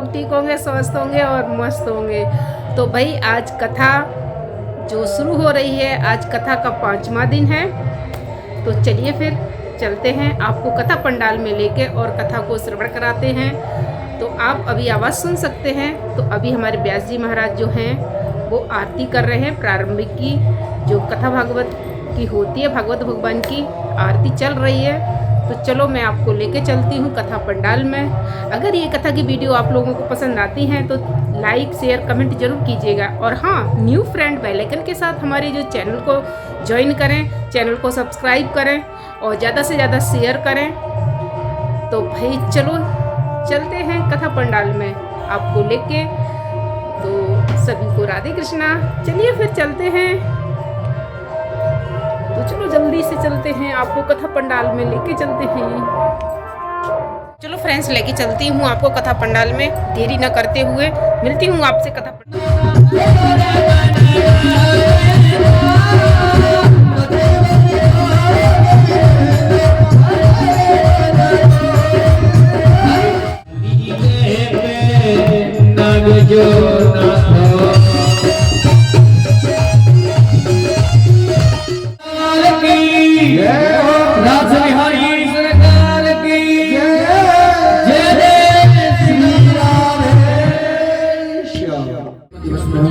लोग ठीक होंगे, स्वस्थ होंगे और मस्त होंगे। तो भाई आज कथा जो शुरू हो रही है, आज कथा का 5वां दिन है। तो चलिए फिर चलते हैं, आपको कथा पंडाल में लेके और कथा को श्रवण कराते हैं। तो आप अभी आवाज़ सुन सकते हैं। तो अभी हमारे व्यास जी महाराज जो हैं वो आरती कर रहे हैं। प्रारंभिक की जो कथा भागवत की होती है, भागवत भगवान की आरती चल रही है। तो चलो मैं आपको लेके चलती हूँ कथा पंडाल में। अगर ये कथा की वीडियो आप लोगों को पसंद आती हैं तो लाइक शेयर कमेंट जरूर कीजिएगा। और हाँ, न्यू फ्रेंड बेल आइकन के साथ हमारे जो चैनल को ज्वाइन करें, चैनल को सब्सक्राइब करें और ज़्यादा से ज़्यादा शेयर करें। तो भाई चलो चलते हैं कथा पंडाल में आपको लेके। तो सभी को राधे कृष्णा। चलिए फिर चलते हैं। तो चलो जल्दी से चलते हैं, आपको कथा पंडाल में लेके चलते हैं। चलो फ्रेंड्स, लेके चलती हूँ आपको कथा पंडाल में। देरी न करते हुए मिलती हूँ आपसे कथा पंडाल।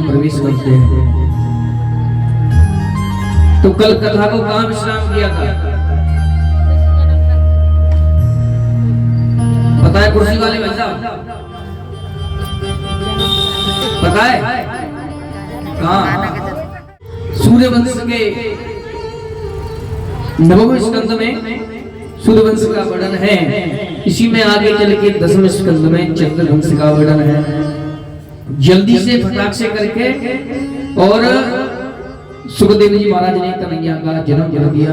प्रवेश करते हैं। तो कल कथा को कहाँ विश्राम किया था? पता है कुर्सी वाले भाई साहब? पता है कहाँ? सूर्यवंश के 9वें स्कंद में सूर्यवंश का वर्णन है। इसी में आगे चल के 10वें स्कंद में चंद्रवंश का वर्णन है। जल्दी से फटाक से करके, और सुखदेव जी महाराज ने कन्हैया का जन्म दिया।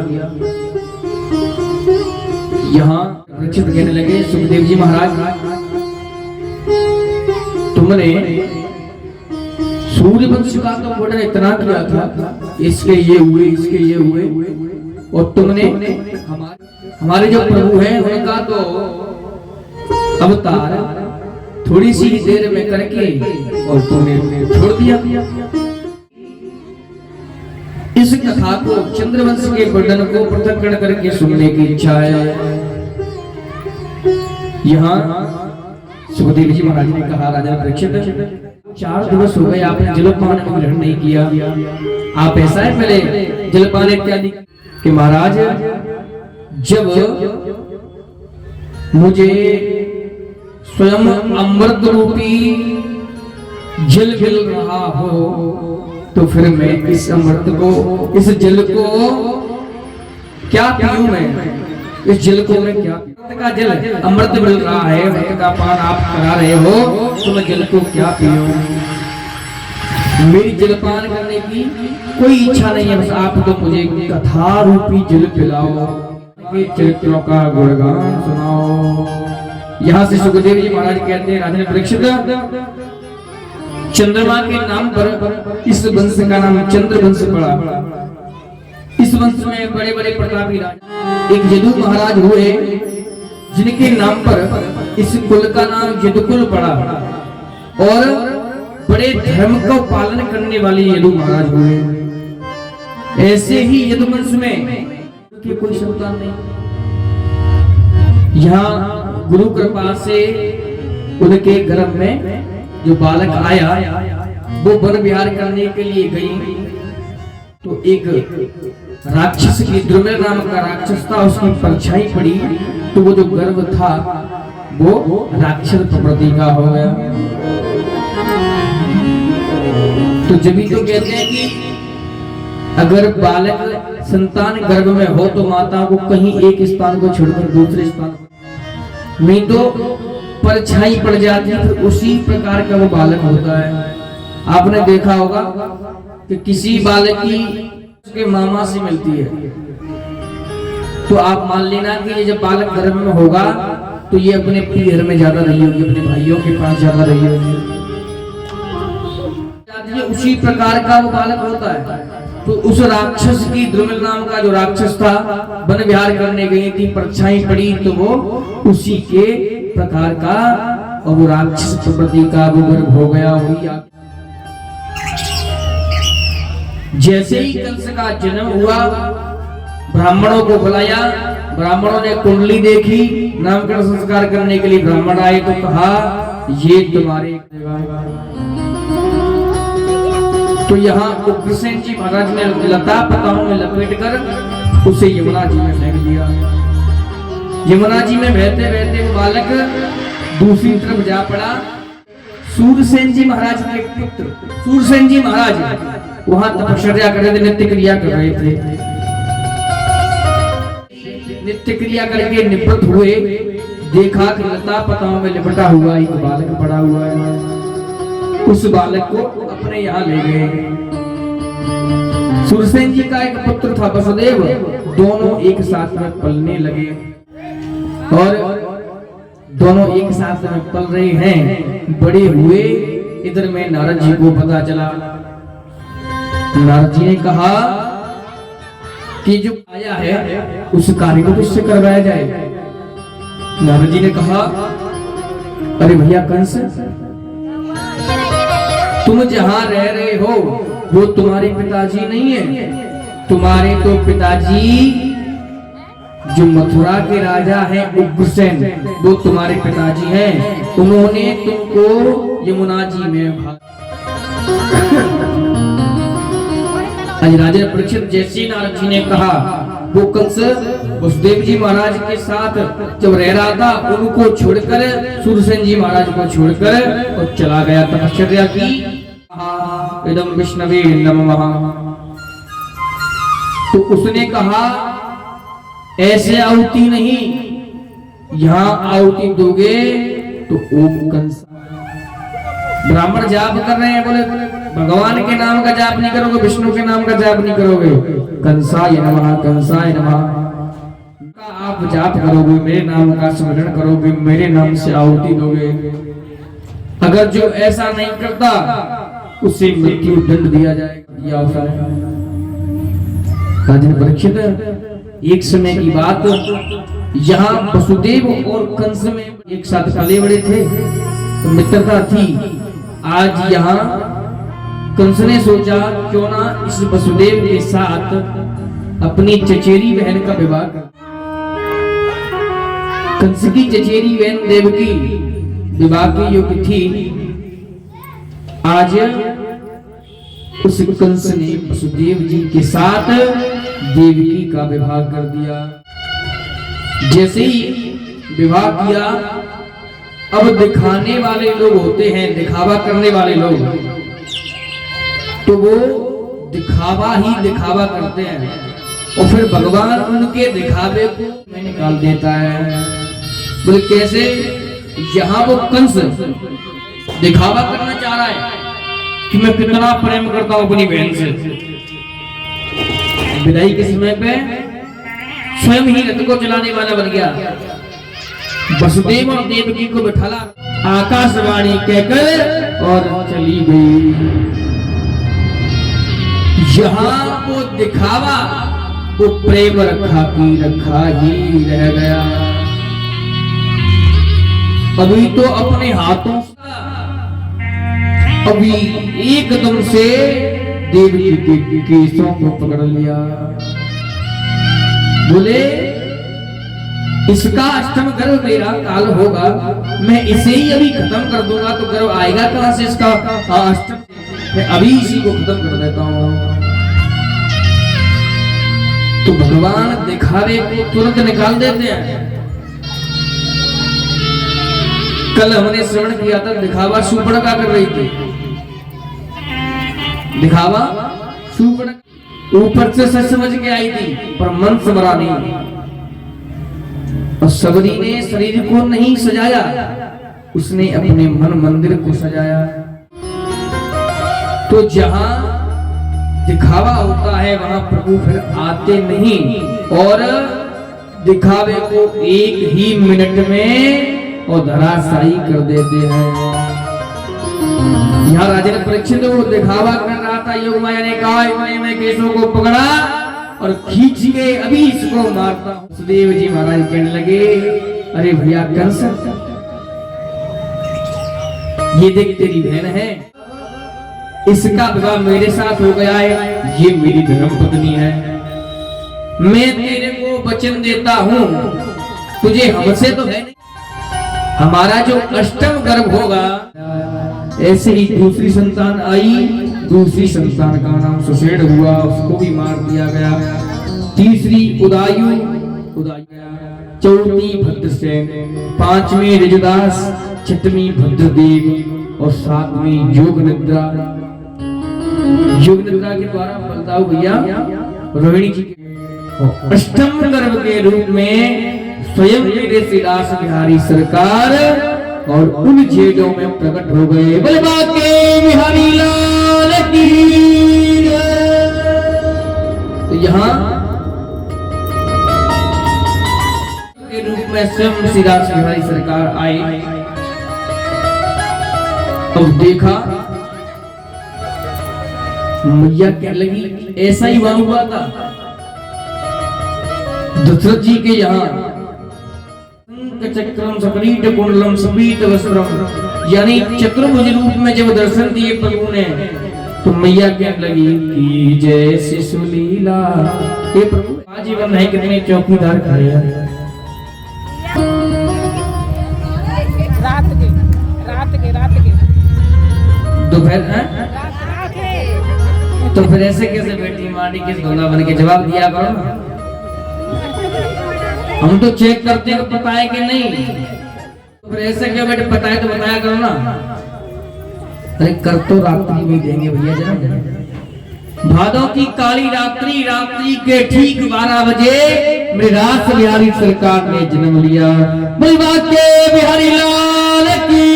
यहाँ परीक्षित कहने लगे, सुखदेव जी महाराज तुमने सूर्यवंश का तो वर्णन इतना किया था, इसके ये हुए, इसके ये हुए, और तुमने हमारे जो प्रभु हैं उनका तो अवतार थोड़ी सी देर में करके और तुमने छोड़ दिया। इस कथा को, चंद्रवंश के वर्णन को पृथक करके सुनने की इच्छा है। यहाँ सुखदेव जी महाराज ने कहा, राजा परीक्षित 4 दिवस हो गए आपने जलपान ग्रहण नहीं किया। आप ऐसा है पहले जलपान इत्यादि कि महाराज जब मुझे स्वयं अमृत रूपी जल मिल रहा हो तो फिर मैं इस अमृत को, इस जल को क्या पीऊं? मैं इस जल को मैं क्या पीऊं? का जल अमृत मिल रहा है, अमृत का पान आप करा रहे हो, तो मैं जल को क्या पीऊं? मेरी जलपान करने की कोई इच्छा नहीं है, बस आप तो मुझे कथा रूपी जल पिलाओ, चरित्रों का गुणगान सुनाओ। यहाँ से सुखदेव जी महाराज कहते हैं, राजा परीक्षित चंद्रमा के नाम पर इस वंश का नाम चंद्रवंश पड़ा। इस वंश में बड़े बड़े प्रतापी राजा, एक यदु महाराज हुए जिनके नाम पर इस कुल का नाम यदुकुल पड़ा, और बड़े धर्म को पालन करने वाले यदु महाराज हुए। ऐसे ही यदुवंश में कोई संतान नहीं। यहाँ गुरु कृपा से उनके गर्भ में जो बालक आया वो वन विहार करने के लिए गई। तो एक राक्षस की, द्रुमिल नाम का राक्षस था, उसकी परछाई पड़ी तो वो जो गर्भ था वो राक्षस प्रवृत्ति का हो गया। तो जब ही तो कहते हैं कि अगर बालक संतान गर्भ में हो तो माता को कहीं एक स्थान को छोड़कर दूसरे स्थान नहीं तो परछाई पड़ जाती है, फिर उसी प्रकार का वो बालक होता है। आपने देखा होगा कि किसी बालक की उसके मामा से मिलती है, तो आप मान लेना कि ये जब बालक गर्भ में होगा तो ये अपने पीहर में ज्यादा रही होगी, अपने भाइयों के पास ज्यादा रही होगी। उसी प्रकार का वो बालक होता है। तो उस राक्षस की, द्रुमिल नाम का जो राक्षस था, वन विहार करने गई थी, परछाई पड़ी तो वो उसी के प्रकार का और वो राक्षस प्रवृत्ति का वो गर्भ हो गया वही जैसे ही कंस का जन्म हुआ ब्राह्मणों को बुलाया, ब्राह्मणों ने कुंडली देखी, नामकरण संस्कार करने के लिए ब्राह्मण आए तो कहा ये तुम्हारे, तो यहाँ उग्रसेन जी महाराज ने लता पताओं में लपेट कर उसे यमुना जी में फेंक दिया। यमुना जी में बहते बहते वो बालक दूसरी तरफ जा पड़ा। सूरसेन जी महाराज के पुत्र सूरसेन जी महाराज वहां तपश्चर्या कर रहे थे, नित्य क्रिया कर रहे थे। नित्य क्रिया करके निवृत्त हुए, देखा कि लता पताओं में लिपटा हुआ एक बालक पड़ा हुआ है। उस बालक को अपने यहाँ ले गए। सूरसेन जी का एक पुत्र था वसुदेव, दोनों एक साथ में पलने लगे और दोनों एक साथ में पल रहे हैं, बड़े हुए। इधर में नारद जी को पता चला। नारद जी ने कहा कि जो आया है उस कार्य को किससे करवाया जाए। नारद जी ने कहा अरे भैया कंस, तुम जहां रह रहे हो वो तुम्हारे पिताजी नहीं है। तुम्हारे तो पिताजी जो मथुरा के राजा हैं उग्रसेन, वो तुम्हारे पिताजी हैं। उन्होंने तुमको यमुना जी में आज राजा परीक्षित जैसे नारद जी ने कहा, वो कंस वसुदेव जी महाराज के साथ जब रह रहा था उनको छोड़कर, सूरसेन जी महाराज को छोड़कर और चला गया तपश्चर्या की। इदं विष्णवे नमः। तो उसने कहा ऐसे आहुति नहीं, यहाँ आहुति दोगे तो ओम कंस। ब्राह्मण जाप कर रहे हैं, बोले भगवान के नाम का जाप नहीं करोगे, विष्णु के नाम का जाप नहीं करोगे, कंसाय नमः कंसाय नमः आप जाप करोगे, मेरे नाम का स्मरण करोगे, मेरे नाम से आहुति दोगे। अगर जो ऐसा नहीं करता उसे मृत्यु दंड दिया जाएगा। राजन परीक्षित, एक समय की बात, यहाँ वसुदेव और कंस में एक साथ पले बड़े थे, तो मित्रता थी। आज यहाँ कंस ने सोचा क्यों ना इस वसुदेव के साथ अपनी चचेरी बहन का विवाह कर। कंस की चचेरी बहन देवकी विवाह की योग्य थी। आज उस कंस ने वसुदेव जी के साथ देवकी का विवाह कर दिया। जैसे ही विवाह किया, अब दिखाने वाले लोग होते हैं, दिखावा करने वाले लोग, तो वो दिखावा ही दिखावा करते हैं और फिर भगवान उनके दिखावे को में निकाल देता है। बोले कैसे? यहाँ वो कंस दिखावा करना चाह रहा है कि मैं कितना प्रेम करता हूं अपनी बहन से। विदाई के समय पे स्वयं ही रथ को चलाने वाला बन गया। वसुदेव और देवकी को बिठाला, आकाशवाणी कहकर और चली गई। यहाँ वो दिखावा, वो प्रेम रखा की रखा ही रह गया। अभी तो अपने हाथों अभी एकदम से देवकी के केसों को पकड़ लिया। बोले इसका अष्टम गर्भ मेरा काल होगा, मैं इसे ही अभी खत्म कर दूंगा तो गर्भ आएगा कहां से इसका अष्टम, मैं अभी इसी को खत्म कर देता हूं। तो भगवान दिखावे को तुरंत निकाल देते हैं। कल हमने श्रवण किया था, दिखावा शूर्पणखा कर रही थी। दिखावा शूर्पणखा ऊपर से सच समझ के आई थी पर मन समरा नहीं। और सबरी ने शरीर को नहीं सजाया, उसने अपने मन मंदिर को सजाया। तो जहां दिखावा होता है वहां प्रभु फिर आते नहीं और दिखावे को एक ही मिनट में और धराशायी कर देते हैं। यहाँ राजा ने परीक्षित वो दिखावा कर रहा था, योग माया ने कहा मैं केशों को पकड़ा और खींच के अभी इसको मारता हूं। सुदेव जी महाराज कहने लगे अरे भैया कंस, ये देख तेरी बहन है, इसका विवाह मेरे साथ हो गया है, ये मेरी धर्म पत्नी है। मैं तेरे को वचन देता हूँ, तुझे हमसे तो है नहीं, हमारा जो अष्टम गर्भ होगा, ऐसे ही दूसरी संतान आई, दूसरी संतान का नाम सुषेण हुआ, उसको भी मार दिया गया। तीसरी उदायु, चौथी भद्रसेन, पांचवी ऋजुदास, छठवीं भद्रदेव और सातवीं योगनिद्रा। योगनिद्रा के द्वारा बलदाऊ भैया रोहिणी जी के अष्टम गर्भ के रूप में स्वयं मेरे श्री रास बिहारी सरकार और उन जेलों में प्रकट हो गए। बलबा के बिहारी लाल की। तो यहाँ के रूप में स्वयं श्री रास बिहारी सरकार आए। अब देखा मैया क्या लगी, ऐसा ही वहां हुआ था दशरथ जी के यहाँ। चक्रम सपरीट कुंडलम सपीत वस्त्रम, यानी चतुर्भुज रूप में जब दर्शन दिए प्रभु ने, तो मैया क्या लगी कि जैसे सुलीला। ये प्रभु आजीवन है, कितने चौकीदार खड़े हैं। रात के दोपहर है, तो फिर ऐसे कैसे बेटी माटी किस धोना बन के जवाब दिया करो ना। हम तो चेक करते हैं पता है कि नहीं, तो फिर ऐसे क्या बेटे पता है तो बताया करो ना। अरे कर तो रात्रि में देंगे भैया जरा। भादों की काली रात्रि, रात्रि के ठीक 12 बजे मेरे रास बिहारी सरकार ने जन्म लिया। बलबा के बिहारी लाल की।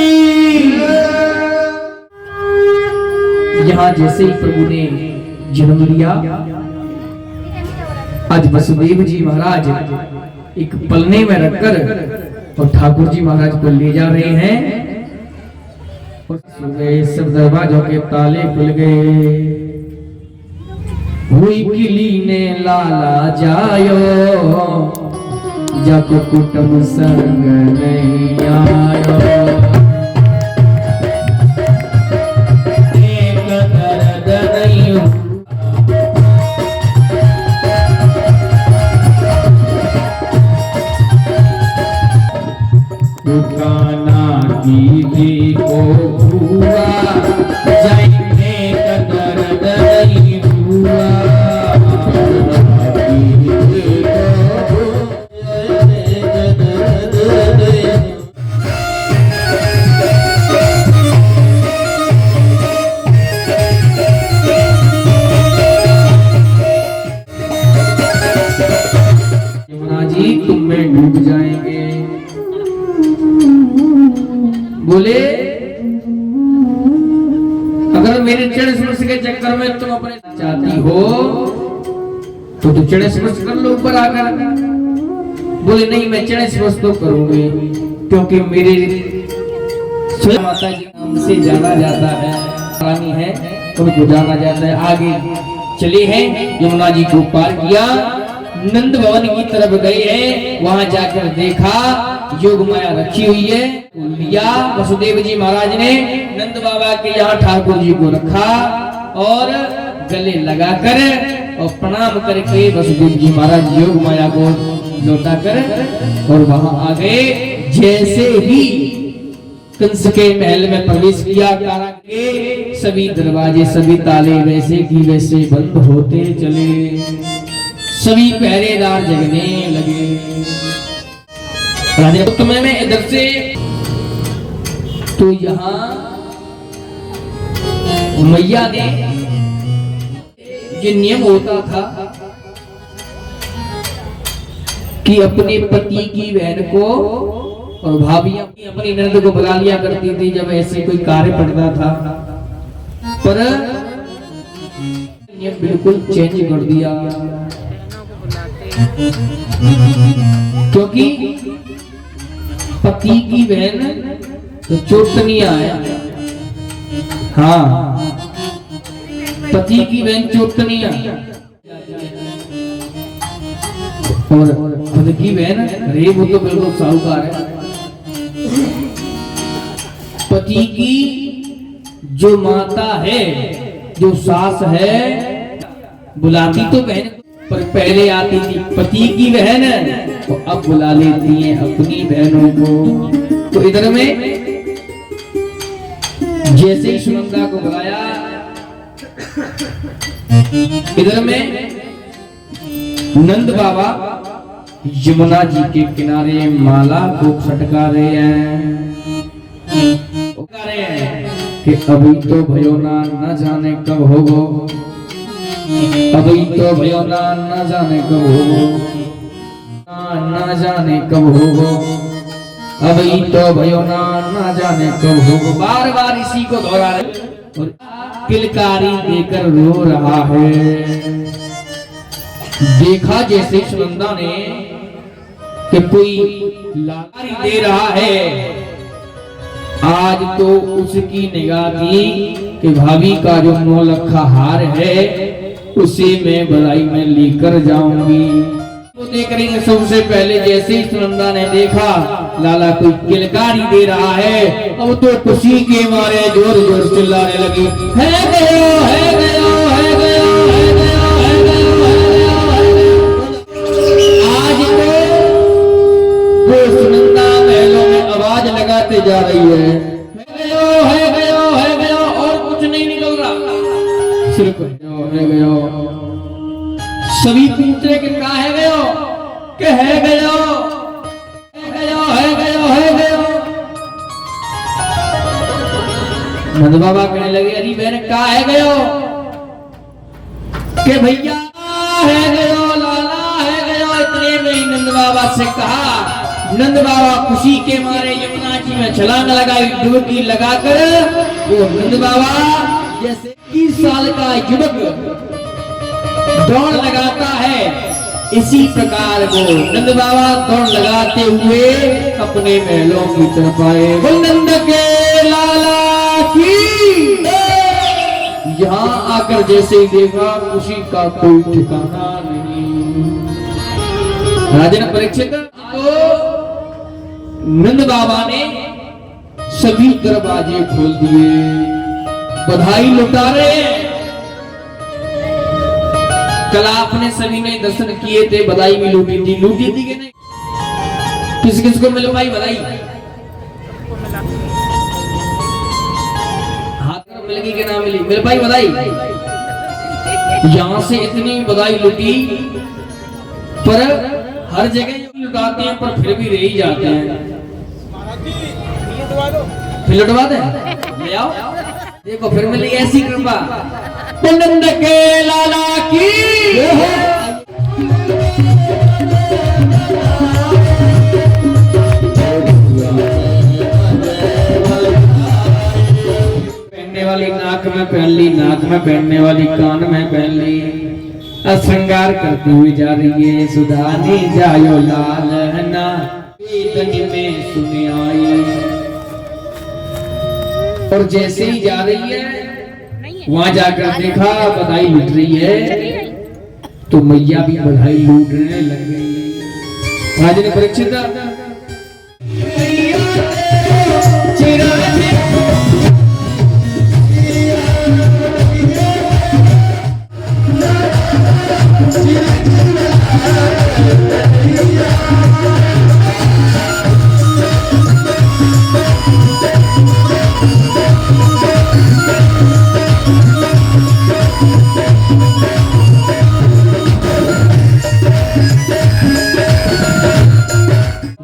यहाँ जैसे ही प्रभु ने जन्म लिया, आज वसुदेव जी महाराज एक पलने में रखकर और ठाकुर जी महाराज को ले जा रहे हैं। सब दरवाजों के ताले खुल गए। हुई किली ने लाला जायो, जब कुटुंब संग नहीं आयो। दीदी को हुआ जाइने कदर नहीं हुआ। यमुना जी तुम में डूब जाएंगे। बोले अगर मेरे चरण स्पर्श के चक्कर में तुम अपने चाहती हो तो तुम चरण स्पर्श कर लो ऊपर आकर। बोले नहीं मैं चरण स्पर्श तो करूंगी, क्योंकि मेरे स्वयं माता जी नाम से जाना जाता है, रानी है उनको जाना जाता है। आगे चले हैं, यमुना जी को पार किया, नंद भवन की तरफ गए हैं। वहां जाकर देखा योग माया रखी हुई है, लिया। वसुदेव जी महाराज ने नंद बाबा के यहाँ ठाकुर जी को रखा और गले लगाकर और प्रणाम करके वसुदेव जी महाराज योग माया को लौटा कर और वहां आ गए। जैसे ही कंस के महल में प्रवेश किया, कारा के सभी दरवाजे सभी ताले वैसे की वैसे बंद होते चले, सभी पहरेदार जगने लगे। राजा उत्तम में इधर से तो यहाँ मैया ने ये नियम होता था कि अपने पति की बहन को और भाभियां अपनी ननद को बुला लिया करती थी जब ऐसे कोई कार्य पड़ता था। पर नियम बिल्कुल चेंज कर दिया, क्योंकि पति की बहन तो चोटनिया है। हाँ, पति की बहन चोटनिया और खुद की बहन अरे वो तो बिल्कुल साहूकार है। पति की जो माता है, जो सास है, बुलाती तो बहन पर पहले आती थी पति की बहन, तो अब बुला लेती है अपनी बहनों को। तो इधर में जैसे ही सुनंदा को बुलाया, इधर में नंद बाबा यमुना जी के किनारे माला को खटका रहे हैं, कि अभी तो भयो ना न जाने कब होगो, अभी तो भयो ना न जाने कब होगो, न जाने कब होगो, अभी तो भयो ना न जाने कब होगो। बार बार इसी को दोहरा रहे और किलकारी देकर रो रहा है। देखा जैसे सुनंदा ने कि कोई लाकारी दे रहा है, आज तो उसकी निगाह थी कि भाभी का जो नौलखा हार है उसे मैं बधाई में लेकर जाऊंगी। तो देख रही है सबसे पहले जैसे ही सुनंदा ने देखा लाला कोई किलकारी दे रहा है, अब तो खुशी के मारे जोर जोर चिल्लाने लगी, है गयो, है गयो, है गयो, है गयो, है गयो, है गयो। आज तो वो सुनंदा महलों में आवाज लगाते जा रही है गयो, है गयो, है गयो, और कुछ नहीं निकल रहा, सिर्फ है गयो। सभी पूछ रहे कि कहा है गयो, कि है गयो, है गयो, है गयो, है गयो। नंद बाबा कहने लगे, अरे मैंने कहा है गयो, कि भैया है गयो, लाला है गयो। इतने में ही नंद बाबा से कहा। नंद बाबा खुशी के मारे यमुना जी में छलांग लगाई, डुबकी लगाकर वो नंद बाबा जैसे 21 साल का युवक दौड़ लगाता है, इसी प्रकार वो नंद बाबा दौड़ लगाते हुए अपने महलों की तरफ आए। वो नंद के लाला की। यहाँ आकर जैसे ही देखा खुशी का कोई ठिकाना नहीं। राजन परीक्षित तो नंद बाबा ने सभी दरवाजे खोल दिए, बधाई लुटा रहे हैं। कल आपने सभी ने दर्शन किए थे, बधाई भी लूटी थी कि नहीं? किस किस को मिल पाई बधाई? हाथ में मिल गई कि ना मिली? मिल पाई बधाई? यहाँ से इतनी बधाई लुटी, पर हर जगह लुटाते हैं पर फिर भी रह ही जाते हैं। फिर लुटवा दे, ले आओ, देखो फिर मिली ऐसी कृपा। नंद के लाला की। पहनने वाली नाक में पहन ली, नाक में पहनने वाली कान में पहन ली, श्रृंगार करती हुई जा रही है। सुधानी जायो लाल ना में सुने आई। और जैसे ही जा रही है वहां जाकर देखा बधाई लूट रही है, तो मैया भी बधाई लूटने लग गई। राजन परीक्षित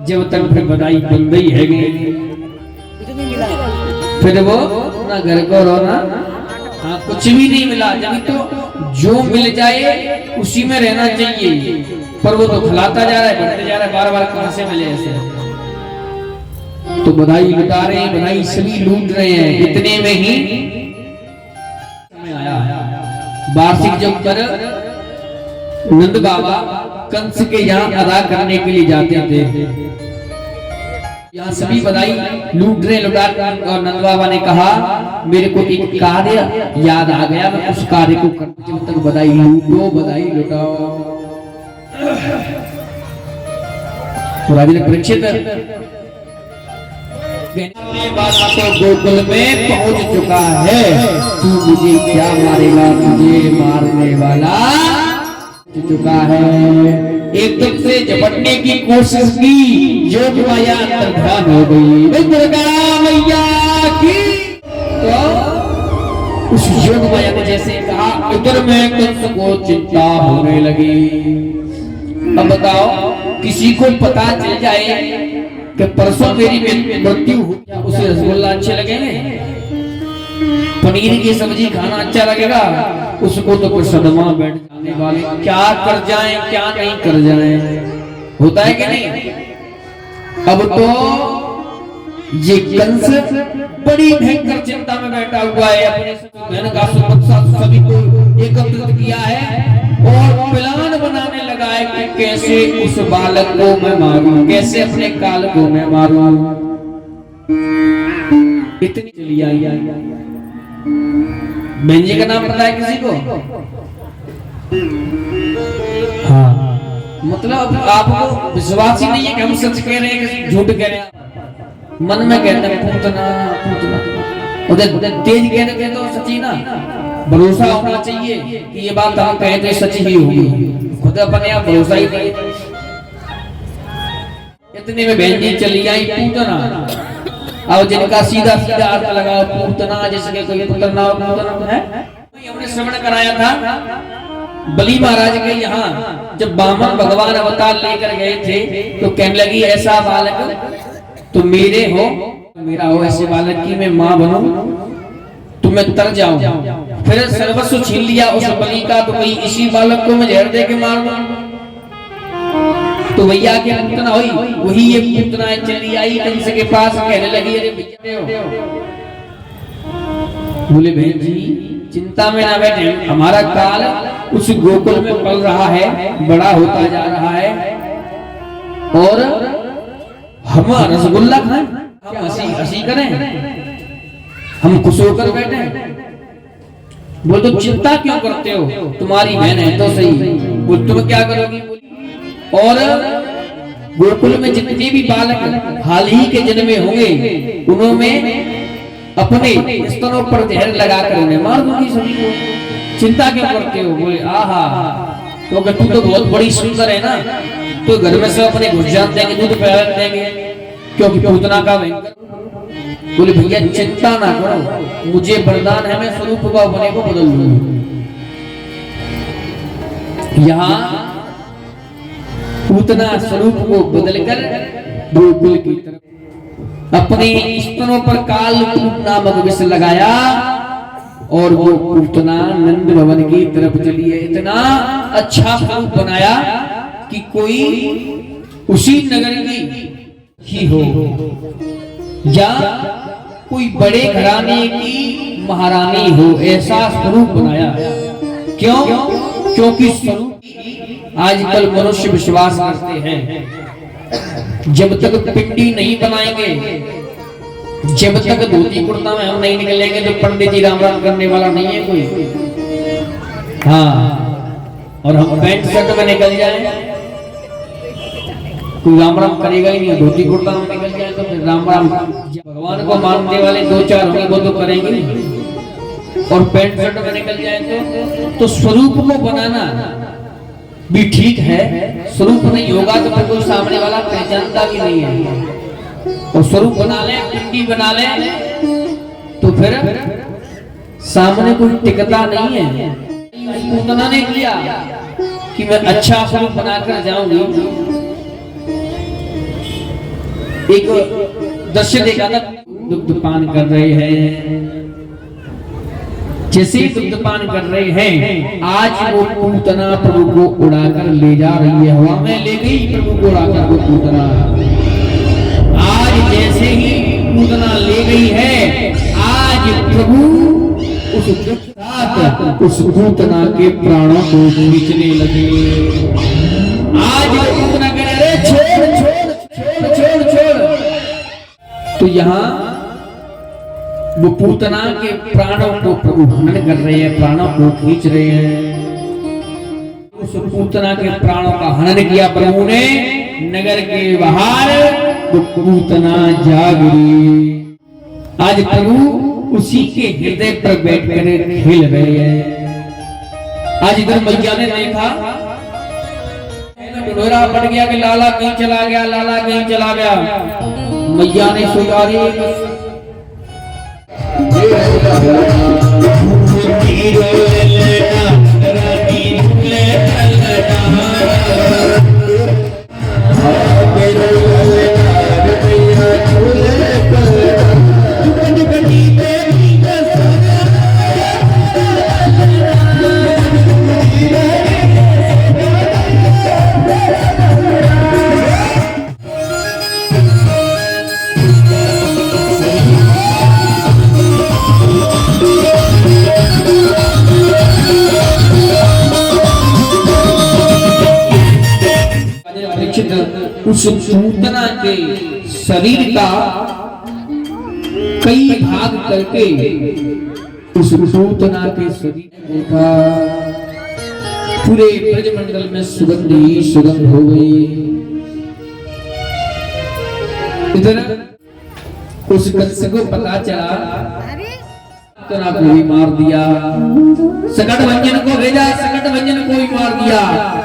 जब तक फिर बधाई बन गई है, फिर वो ना घर को रोना, हाँ कुछ भी नहीं मिला। जब तो जो मिल जाए उसी में रहना चाहिए, पर वो तो खिलाता जा रहा है, बढ़ते जा रहा है, बार बार कहां से मिले ऐसे। तो बधाई लुटा रहे हैं, बधाई सभी लूट रहे हैं। इतने में ही समय आया वार्षिक जब पर नंद बाबा कंस के यहाँ अदा करने के लिए जाते थे। यहाँ सभी बधाई लूट रहे लुटा, और नंद बाबा ने कहा मेरे को एक कार्य याद आ गया, मैं उस कार्य को करते जब तक बधाई लूटो, बधाई लुटाओ। तो राजा ने परीक्षित कहने वाला तो गोकुल में पहुंच चुका है, तू मुझे क्या मारेगा, मुझे मारने वाला पहुंच चुका है। एकदम से झपटने की कोशिश की, योग माया अंतर्ध्यान हो गई। दुर्गा मैया की तो उस योग माया ने जैसे कहा, उधर में कंस को चिंता होने लगी। अब बताओ, किसी को पता चल जाए कि परसों मेरी मृत्यु हो, उसे रसगुल्ला अच्छे लगेंगे, पनीर की सब्जी खाना अच्छा लगेगा, उसको तो कुछ सदमा बैठ जाने वाले, क्या कर जाए क्या नहीं कर जाए, होता है कि नहीं। अब तो ये कंस बड़ी भयंकर चिंता में बैठा हुआ है, अपने बहन का सुरक्षा सभी को एकत्रित किया है और प्लान बनाने लगा है कि कैसे उस बालक को मैं मारूं, कैसे अपने काल को मैं मारूं। इतनी चली आई। बहन जी का नाम पता है किसी को? हाँ, मतलब आपको विश्वास ही नहीं है कि हम सच कह रहे हैं कि झूठ कह रहे हैं। मन में कहते हैं पूतना पूतना, उधर तेज कहने के तो सच्ची ना, भरोसा होना चाहिए कि ये बात हम कहते सच ही होगी, खुद अपने आप भरोसा ही नहीं। इतने में बहन जी चली आई पूतना। अब जिनका सीधा सीधा अर्थ लगाओ पूतना, जिसके कोई पुत्र ना हो पूतना है। हमने श्रवण कराया था बलि महाराज के यहाँ, जब वामन भगवान अवतार लेकर गए थे तो कहने लगी ऐसा बालक तो मेरे हो, मेरा हो, ऐसे बालक की मैं माँ बनूं तो मैं तर जाऊं। फिर सर्वस्व छीन लिया उस बलि का, तो भाई इसी बालक को मैं जहर दे के मार दूं। तो भैया के पूतना हुई, वही ये पूतना चली आई कंस के पास, कहने लगी अरे भैया बोले बहन जी चिंता में ना बैठे, हमारा काल उस गोकुल में पल रहा है, बड़ा होता जा रहा है और हम रसगुल्ला खाएं, हम हंसी करें, हम खुश होकर बैठे। बोल तो चिंता क्यों करते हो, तुम्हारी बहन है तो सही, बोल तुम क्या करोगी। और गोकुल में जितने भी बालक हाल ही के जन्मे होंगे उनमें अपने स्तनों पर जहर लगाकर उन्हें मार दूंगी सभी को, चिंता क्यों करते हो। बोले आहा, तो तू तो बहुत बड़ी सुंदर है ना, तो घर में सब अपने घुस जान देंगे, दूध पिला देंगे, क्योंकि पूतना का भयंकर। बोले भैया चिंता ना करो, मुझे वरदान है, मैं स्वरूप का बने को बदल दूंगा। यहाँ पूतना स्वरूप को बदलकर गोकुल की तरफ अपने स्तनों पर कालकूट नामक विष लगाया और वो पूतना नंद भवन की तरफ चली है। इतना अच्छा स्वरूप बनाया कि कोई उसी नगर की ही हो या कोई बड़े घराने की महारानी हो, ऐसा स्वरूप बनाया। क्यों? क्योंकि स्वरूप आजकल मनुष्य विश्वास करते हैं जब तक पिंडी नहीं बनाएंगे, जब तक धोती कुर्ता में हम नहीं निकलेंगे तो पंडित जी राम राम करने वाला नहीं है कोई। हाँ, और हम पैंट शर्ट में निकल जाए कोई राम राम करेगा ही नहीं, धोती कुर्ता में निकल जाए तो फिर राम राम। भगवान को मानने वाले दो चार होंगे वो तो करेंगे, और पैंट शर्ट में निकल जाए तो स्वरूप को बनाना भी ठीक है, स्वरूप नहीं होगा तो फिर कोई सामने वाला पहचानता भी नहीं है। और स्वरूप बना ले, पिंडी बना ले तो फिर सामने कोई टिकता नहीं है। पूतना ने किया कि मैं अच्छा स्वरूप बनाकर जाऊंगी। एक दृश्य देखा था, दुग्धपान कर रहे हैं, जैसे दुग्धपान कर रहे हैं, आज वो पूतना प्रभु को उड़ाकर ले जा रही है, हवा में ले गई प्रभु को उड़ाकर वो पूतना। आज जैसे ही पूतना ले गई है, आज प्रभु उस पूतना के प्राणों को खींचने लगे। आज पूतना कह रहे छोड़ छोड़ छोड़ छोड़, तो यहाँ वो पूतना के प्राणों को प्रभु हनन कर रहे हैं, प्राणों को खींच रहे हैं। उस पूतना के प्राणों का हनन किया प्रभु ने, नगर के बाहर पूतना जागरी। आज प्रभु उसी के हृदय पर बैठकर खेल रहे हैं। आज इधर मैया ने देखा, ढिंढोरा पड़ गया कि लाला कहीं चला गया, लाला कहीं चला गया। मैया ने सोचा उस पूतना के शरीर का कई भाग करके उस पूतना के शरीर देखा, पूरे ब्रजमंडल में सुगंध ही सुगंध हो गई। इधर उस कंस को पता चला, पूतना को भी मार दिया, सकट भंजन को भेजा, सकट भंजन को भी मार दिया।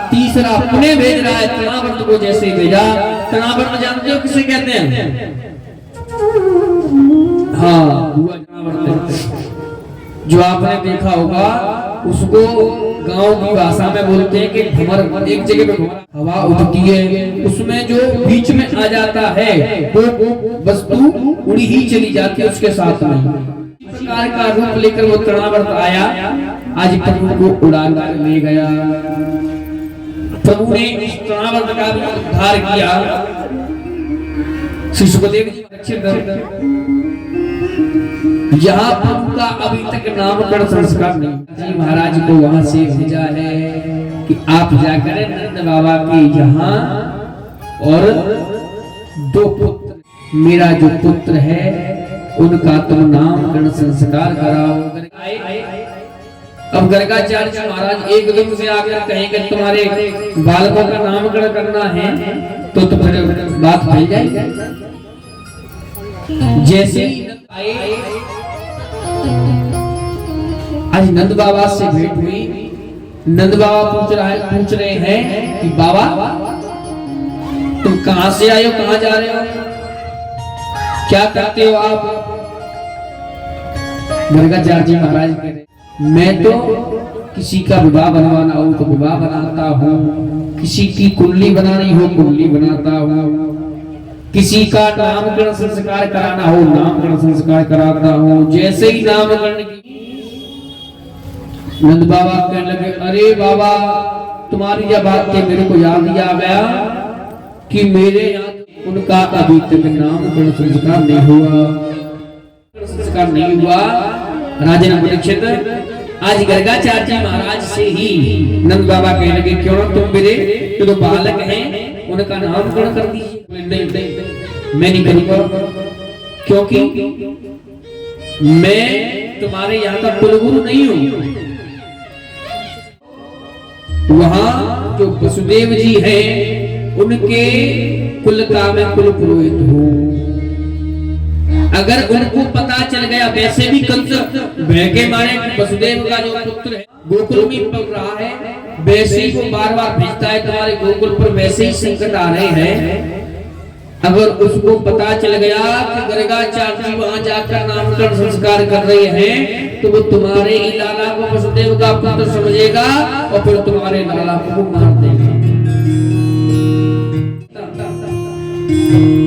तीसरा पुणे भेज रहा है, तृणावर्त को जैसे भेजा। तृणावर्त जानते हो किसे कहते हैं? हाँ, जो आपने देखा होगा उसको गांव की भाषा में बोलते हैं कि भंवर। एक जगह पे हवा उठती है, उसमें जो बीच में आ जाता है वो वस्तु उड़ी ही चली जाती है उसके साथ में। प्रकार का रूप लेकर वो तृणावर्त आया, आज प्रभु को उड़ा कर ले गया। प्रभु ने इस तृणावर्त का उद्धार किया। श्री सुखदेव जी यहाँ प्रभु का अभी तक नामकरण संस्कार नहीं। जी महाराज को वहां से भेजा है कि आप जाकर नंद बाबा के यहाँ और 2 पुत्र, मेरा जो पुत्र है उनका तुम नामकरण संस्कार कराओ। अब गर्गाचार्य महाराज एकदम से आकर कहेंगे तुम्हारे बालकों का नामकरण करना है तो फिर बात फैल जाएगी। जैसे आज नंद बाबा से भेंट हुई, नंद बाबा पूछ रहे हैं कि बाबा तुम कहां से आए हो, कहां जा रहे हो, क्या करते हो आप? गर्गाचार्य महाराज कह रहे मैं तो किसी का विवाह बनवाना हो तो विवाह बनाता हूँ, किसी की कुंडली बनानी हो कुंडली बनाता हूँ, किसी का नामकरण संस्कार कराना हो नामकरण संस्कार कराता हूँ। जैसे ही नामकरण की नंद बाबा कहने लगे, अरे बाबा तुम्हारी यह बात के मेरे को याद ही आ गया कि मेरे यहाँ उनका अभी तक नामकरण संस्कार नहीं हुआ, संस्कार नहीं हुआ। राजन परीक्षित आज गर्गाचार्य महाराज से ही नंद बाबा कहने लगे क्यों ना तुम मेरे तो बालक हैं उनका नामकरण कर दीजिए। नहीं मैं नहीं करूंगा, क्योंकि मैं तुम्हारे यहाँ का कुलगुरु नहीं हूं। वहां जो वसुदेव जी हैं उनके कुल का मैं कुल पुरोहित हूं। अगर उनको पता चल गया, वैसे भी कंस भय के मारे वसुदेव का जो पुत्र है गोकुल में पल रहा है, वैसे ही वो बार बार भेजता है तुम्हारे गोकुल पर वैसे ही संकट आ रहे हैं। अगर उसको पता चल गया कि गर्गाचार्य वहां जाकर नामकरण संस्कार कर रहे हैं तो वो तुम्हारे ही लाला को वसुदेव का पुत्र समझेगा और फिर तुम्हारे लाला को मार देगा।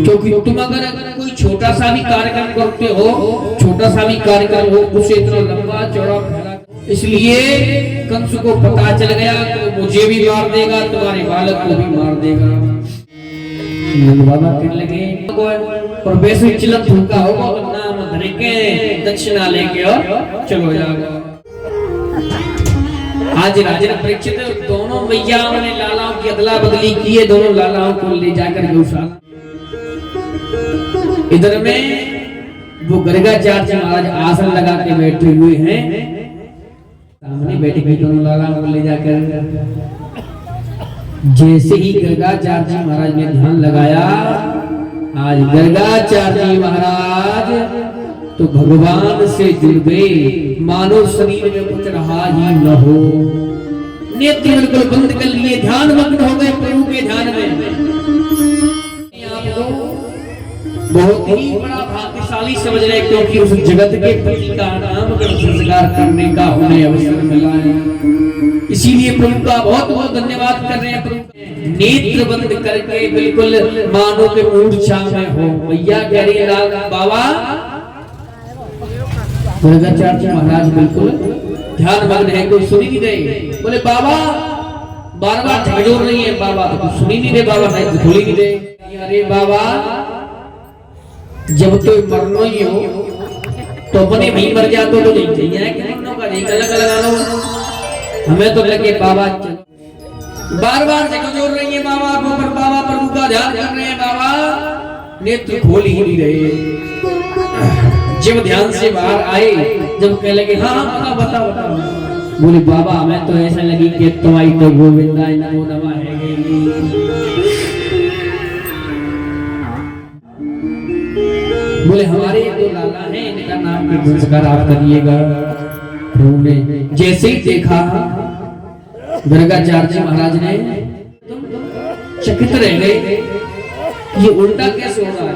क्योंकि तुम अगर कोई छोटा सा भी कार्यक्रम करते हो, छोटा सा भी कार्यक्रम हो, उसे इतना लंबा चौड़ा फैला, इसलिए कंस को पता चल गया तो मुझे भी मार देगा, तुम्हारे बालक को भी मार देगा। नंद बाबा कहने लगे और वैसे चिलम भूखा होगा तो नाम धरे के दक्षिणा लेके और चलो जाओ। आज राजन परीक्षित दोनों मैयाओं ने लालाओं की अदला बदली की है, दोनों लालाओं को ले जाकर गौशाला। इधर में वो गर्गाचार्य महाराज आसन लगा के बैठे हुए हैं, सामने बैठे हुए दोनों लालाओं को ले जाकर। जैसे ही गर्गाचार्य महाराज ने ध्यान लगाया आज गर्गाचार्य जी महाराज तो भगवान से जुड़ गए, मानो शरीर में कुछ रहा ही न हो। नेत्र बिल्कुल बंद कर लिए, ध्यान मग्न हो गए प्रभु के ध्यान में। आपको बहुत ही बड़ा भाग्यशाली समझ रहे, क्योंकि उस जगत के पति का नामकरण संस्कार करने का उन्हें अवसर मिला है। इसीलिए प्रभु का बहुत बहुत धन्यवाद कर रहे हैं। प्रभु नेत्र बंद करके बिल्कुल मानो के मूर्छा में हो। भैया कह रही है बाबा, गर्गाचार्य महाराज बिल्कुल ध्यान मग्न है, कोई सुन ही नहीं रहे। बोले बाबा बार बार झकझोर रही है, बाबा तो कुछ सुन ही नहीं रहे, बाबा नहीं तो ही नहीं रहे। अरे बाबा जब तो मरना ही हो तो अपने भी मर जा तो नहीं चाहिए कि मरना का नहीं अलग लगा लो। हमें तो लगे बाबा बार बार झकझोर रही है, बाबा को पर बाबा प्रभु का ध्यान कर रहे हैं, बाबा नेत्र खोल ही नहीं रहे। जब ध्यान से बाहर आए, जब कह लगे हाँ बता बता, बोले बाबा हमें तो ऐसा लगी कि तुम्हारी तो गोविंदाय नमो नमः है। बोले हमारे दो लाला हैं, इनका नाम के संस्कार आप करिएगा। प्रभु ने जैसे ही देखा गर्गाचार्य महाराज ने चकित रह गए, ये उल्टा कैसे हो रहा है।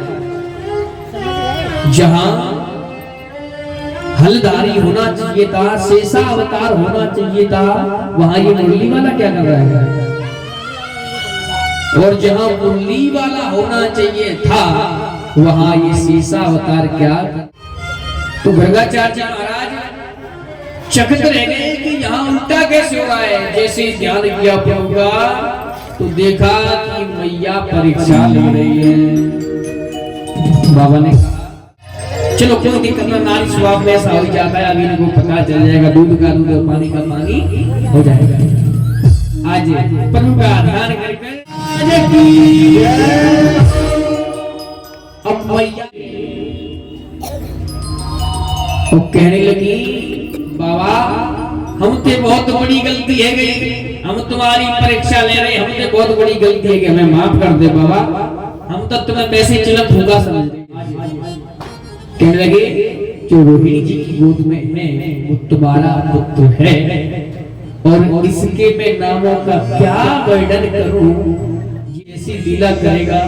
जहां हलधारी होना चाहिए था, शेषा अवतार होना चाहिए था, वहां ये मुरली वाला क्या कर रहा है। और जहां मुरली वाला होना चाहिए था, वहां ये शेषा अवतार क्या। तो गर्गाचार्य महाराज चकित रह गए कि यहाँ उल्टा कैसे हो रहा है। जैसे ध्यान किया प्रभु का, तो देखा कि मैया परीक्षा ले रही है। बाबा ने चलो कोई दिक्कत ना, नारी स्वभाव में ऐसा हो जाता है, अभी इनको पता चल जाएगा, दूध का दूध और पानी का पानी हो जाएगा। आज प्रभु का ध्यान करके अब मैया वो कहने लगी बाबा हमसे बहुत बड़ी गलती है गई, हम तुम्हारी परीक्षा ले रहे, हमसे बहुत बड़ी गलती है कि हमें माफ कर दे बाबा, हम तो तुम्हें वैसे चिलत होगा समझ। कहने लगे जो रोहिणी जी की गोद में है वो तुम्हारा पुत्र है, और इसके मैं नामों का क्या वर्णन करूं। जैसी लीला करेगा,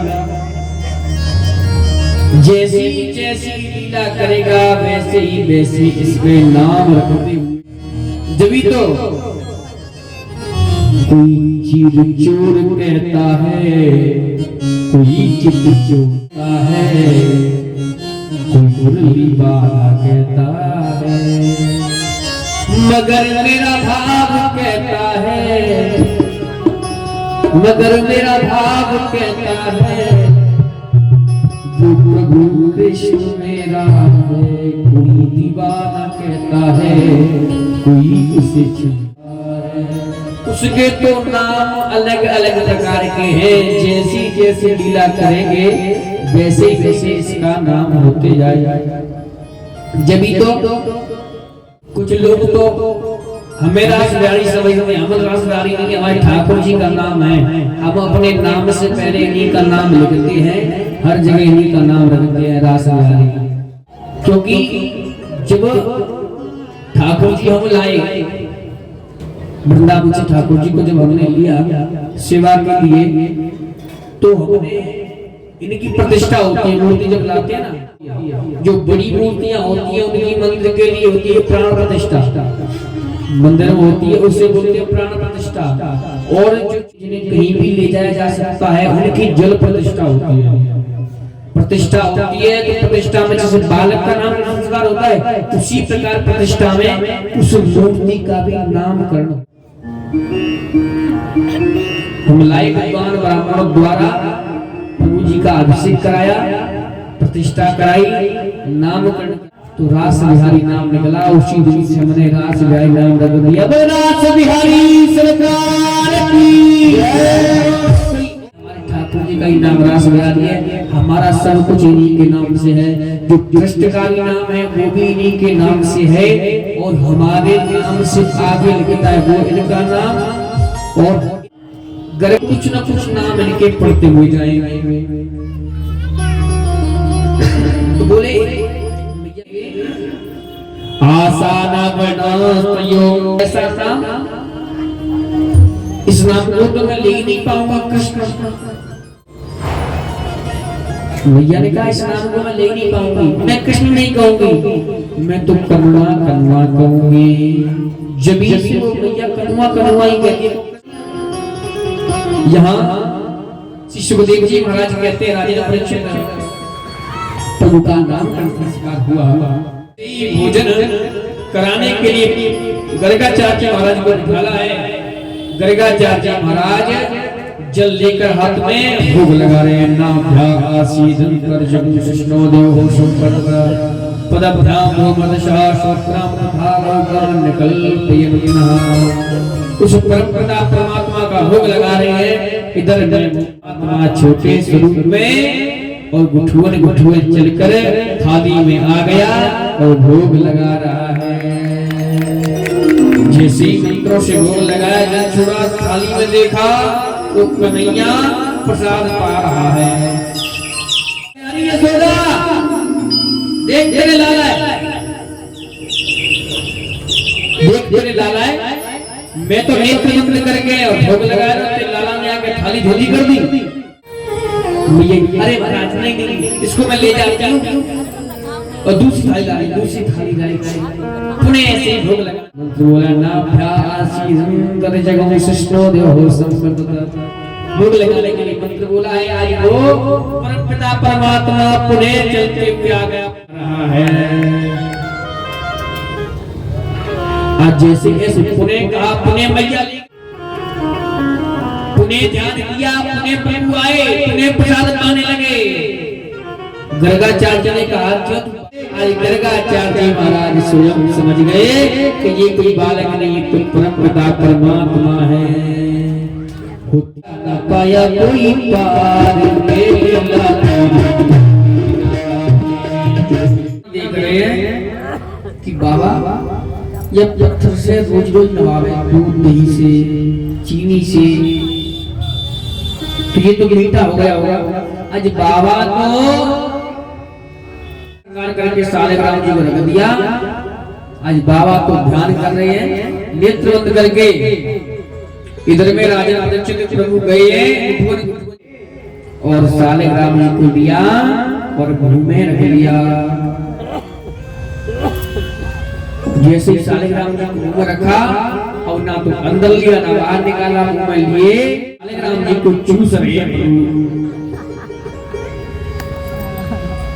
जैसी जैसी लीला करेगा वैसे ही इसमें नाम रखते हुए। जभी तो कोई चीर चोर कहता है, कोई चित चोरता है, कोई मुरली वाला कहता है, मगर मेरा भाव कहता है, मगर मेरा भाव कहता है जो प्रभु कृष्ण मेरा है। कोई दीवाना कहता है, कोई उसे छूता है। उसके तो नाम अलग अलग प्रकार के हैं, जैसी जैसी लीला करेंगे वैसे वैसे इसका नाम होते जाएगा। जभी तो कुछ लोग तो हमें रासबिहारी समझते हैं, हम रासबिहारी नहीं, हमारे ठाकुर जी का नाम है, हम अपने नाम से पहले इन्हीं का नाम लिखते हैं, हर जगह इन्हीं का नाम रखते हैं रासबिहारी। क्योंकि जब ठाकुर जी हम लाए वृंदावन से, ठाकुर जी को जब हमने लिया सेवा के लिए, तो हमने इनकी प्रतिष्ठा होती है। मूर्ति जब लाते हैं ना, जो बड़ी मूर्तियां होती है उनकी मंदिर के लिए होती है प्राण प्रतिष्ठा, मंदिर में होती है उसे बोलते हैं प्राण प्रतिष्ठा। और जो जिन्हें कहीं भी ले जाया जा सकता है उनकी जल प्रतिष्ठा होती है। प्रतिष्ठा होती है तो प्रतिष्ठा में जैसे बालक का नाम संस्कार होता है, उसी प्रकार प्रतिष्ठा में उस मूर्ति का भी नामकरण। हम लाए भगवान ब्राह्मणों द्वारा प्रभु जी का अभिषेक कराया, प्रतिष्ठा कराई, नामकरण, तो रास बिहारी नाम निकला। उसी दिन से हमने रास बिहारी नाम रख दिया। रास बिहारी सरकार की हमारे ठाकुर जी का ही नाम रास बिहारी है। हमारा सब कुछ इन्हीं के नाम से है, जो कृष्णकारी नाम है वो भी इन्हीं के नाम से है, और हमारे नाम से आगे लिखता है वो इनका नाम। और कुछ न कुछ नाम इनके पढ़ते हुए जाएंगे। तो बोले आसान बनायो ऐसा था, इस नाम को तो मैं ले ही नहीं पाऊंगा कृष्ण। मैया ने कहा इस नाम को मैं ले नहीं पाऊंगी, मैं कृष्ण नहीं कहूंगी, मैं तो कनुआ कनुआ कहूंगी। जबी से वो मैया कनुआ कनुआ ही कहती। यहाँ श्री सुखदेव जी महाराज कहते हैं राजा परीक्षित प्रभु का नाम संस्कार हुआ, भोजन कराने के लिए गर्गाचार्य महाराज को बुलाया है। गर्गाचार्य महाराज जल लेकर हाथ में भोग लगा रहे हैं। नाभ्यासीदंतर जगु कृष्णो देवो संपदा पदभ्याम मदशा श्रोत्राम भागवान निकल्पयन्नः। उस परमपिता परमात्मा का भोग लगा रहे हैं। इधर परमात्मा छोटे स्वरूप में और गुठुअन गुठुअन चलकर थाली में आ गया और भोग लगा रहा है। जैसे ही मंत्रों से भोग लगाया, जल छोड़ा, थाली में देखा तो कन्हैया प्रसाद पा रहा है। अरे यशोदा देख तेरे लाला है, देख तेरे लाला है, मैं तो नेत्र मंत्र करके और भोग लगाया था, तेरे लाला ने आके थाली धोली कर दी। अरे महाराज नहीं, इसको मैं ले जाता हूँ और दूसरी थाली लाई, दूसरी थाली लाई, पुणे ऐसे ही भोग लगा। मंत्र बोला नाभ्यासीदंतर जगु कृष्णो देवो संपदा। भोग लगाने के लिए मंत्र बोला है। आज वो परमपिता परमात्मा पुणे चलते हुए आ गया रहा है। आज जैसे ऐसे पुणे कहा, पुणे मैया पुणे ध्यान दिया, पुणे प्रभु आए, पुणे प्रसाद पाने लगे। गर्गाचार्य ने कहा क्यों? आज गर्गाचार्य महाराज स्वयं समझ गए कि ये कोई बालक नहीं, तो परमपिता परमात्मा है। न पाया कोई पार देख रहे हैं कि बाबा ये पत्थर से रोज रोज नवावे, दूध दही से चीनी से, तो ये तो मीठा हो गया होगा। आज बाबा को करके सालिग्राम जी को रख दिया। आज बाबा तो ध्यान कर रहे हैं नेत्र बंद करके। इधर में राजा परीक्षित प्रभु गए और सालिग्राम जी को लिया और मुंह में रख लिया। जैसे ही सालिग्राम जी को मुंह में रखा और ना तो अंदर लिया ना बाहर निकाला, मुंह में लिए सालिग्राम जी को चूस रहे हैं।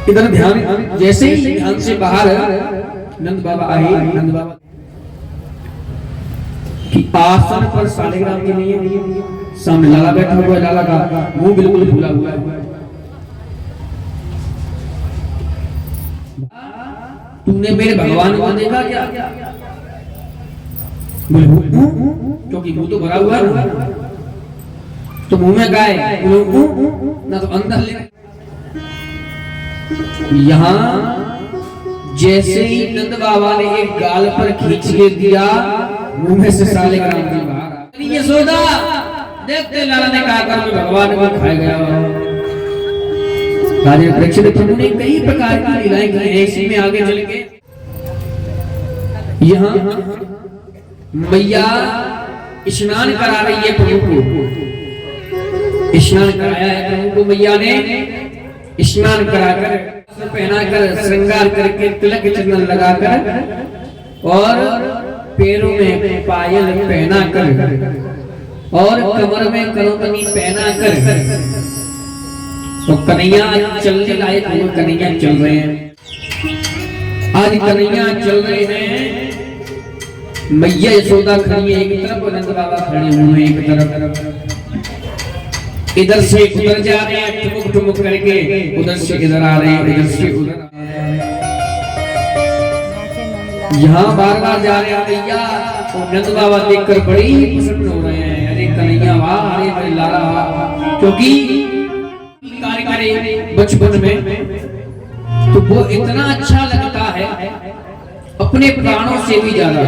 इधर ध्यान, जैसे ही ध्यान से बाहर नंद बाबा आए, नंद बाबा कि आसन पर सालिग्राम जी नहीं है, सामने लाला बैठा हुआ है, लाला का मुंह बिल्कुल खुला हुआ है। तूने मेरे भगवान को देखा क्या? क्योंकि मुंह तो भरा हुआ है, तो मुंह में गाय ना तो अंदर ले। यहाँ जैसे ही नंद बाबा ने एक गाल पर खींच के दिया, मुंह में से सालिग्राम जी बाहर। यशोदा देखते लाला ने कहा कर भगवान को खाया गया। राजा परीक्षित प्रभु ने कई प्रकार की लीलाएं की हैं, इसी में आगे चल के यहाँ मैया स्नान करा रही है प्रभु को। स्नान कराया है प्रभु को मैया ने। स्नान कराकर पहनाकर श्रृंगार करके तिलक चंदन लगाकर और पैरों में पायल पहनाकर और कमर में करोतनी पहनाकर तो कन्हैया चलने लायक वो कन्हैया चल रहे हैं। आज कन्हैया चल रहे हैं। मैया यशोदा खड़ी है एक तरफ, नंद बाबा खड़े हुए हैं एक तरफ। इधर से उधर जा रहे हैं ठुमुक ठुमुक करके, उधर से इधर आ रहे हैं, इधर से उधर। यहाँ बार बार जा रहे हैं मैया, और नंद बाबा देखकर बड़ी प्रसन्न हो रहे हैं। अरे कन्हैया वाह, अरे मेरे लाला वाह। क्योंकि कार्य करे बचपन में तो वो इतना अच्छा लगता है अपने प्राणों से भी ज्यादा।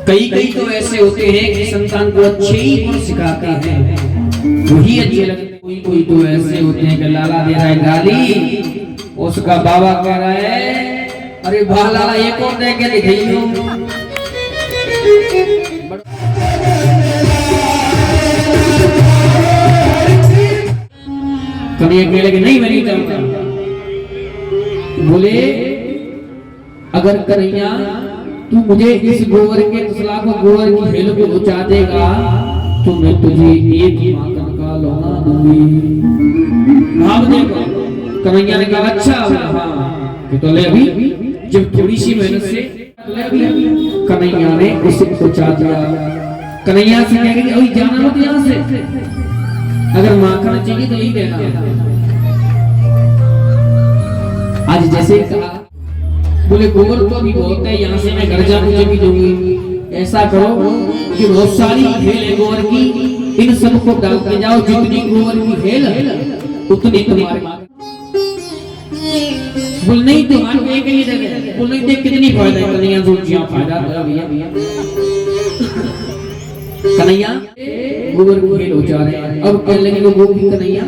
कई कई तो ऐसे होते हैं कि संतान को अच्छे ही गुण सिखाते हैं, वही अच्छे लगते। कोई कोई तो ऐसे होते हैं कि लाला दे रहा है गाली, उसका बाबा कह रहा है अरे वाह लाला एक और दे के दिखाइयो। कभी कह लगे नहीं मैं नहीं करूंगा। बोले अगर कन्हैया तू मुझे इस गोबर के तसला को गोबर की हेल पे उचा देगा तो मैं तुझे एक माखन का लोना दूंगी। भाव देखो कन्हैया ने कहा अच्छा हाँ कि तो ले अभी जब थोड़ी सी मेहनत से कन्हैया ने उसे उचा दिया। कन्हैया से कह गई अभी जाना मत यहाँ से, अगर माखन चाहिए तो यही देना। आज जैसे कहा बोले गोबर तो भी बहुत है, यहाँ से मैं घर जा मुझे भी दूंगी। ऐसा करो कि बहुत सारी हेल है गोबर की, इन सबको डाल के जाओ, जितनी गोबर की हेल उतनी तुम्हारे। बोल नहीं तुम्हारे को एक ही जगह। बोल नहीं देख कितनी फायदा है कन्हैया सोचिया फायदा भैया। कन्हैया गोबर की हेल उचा रहे हैं। अब कहने लगे वो गोपी कन्हैया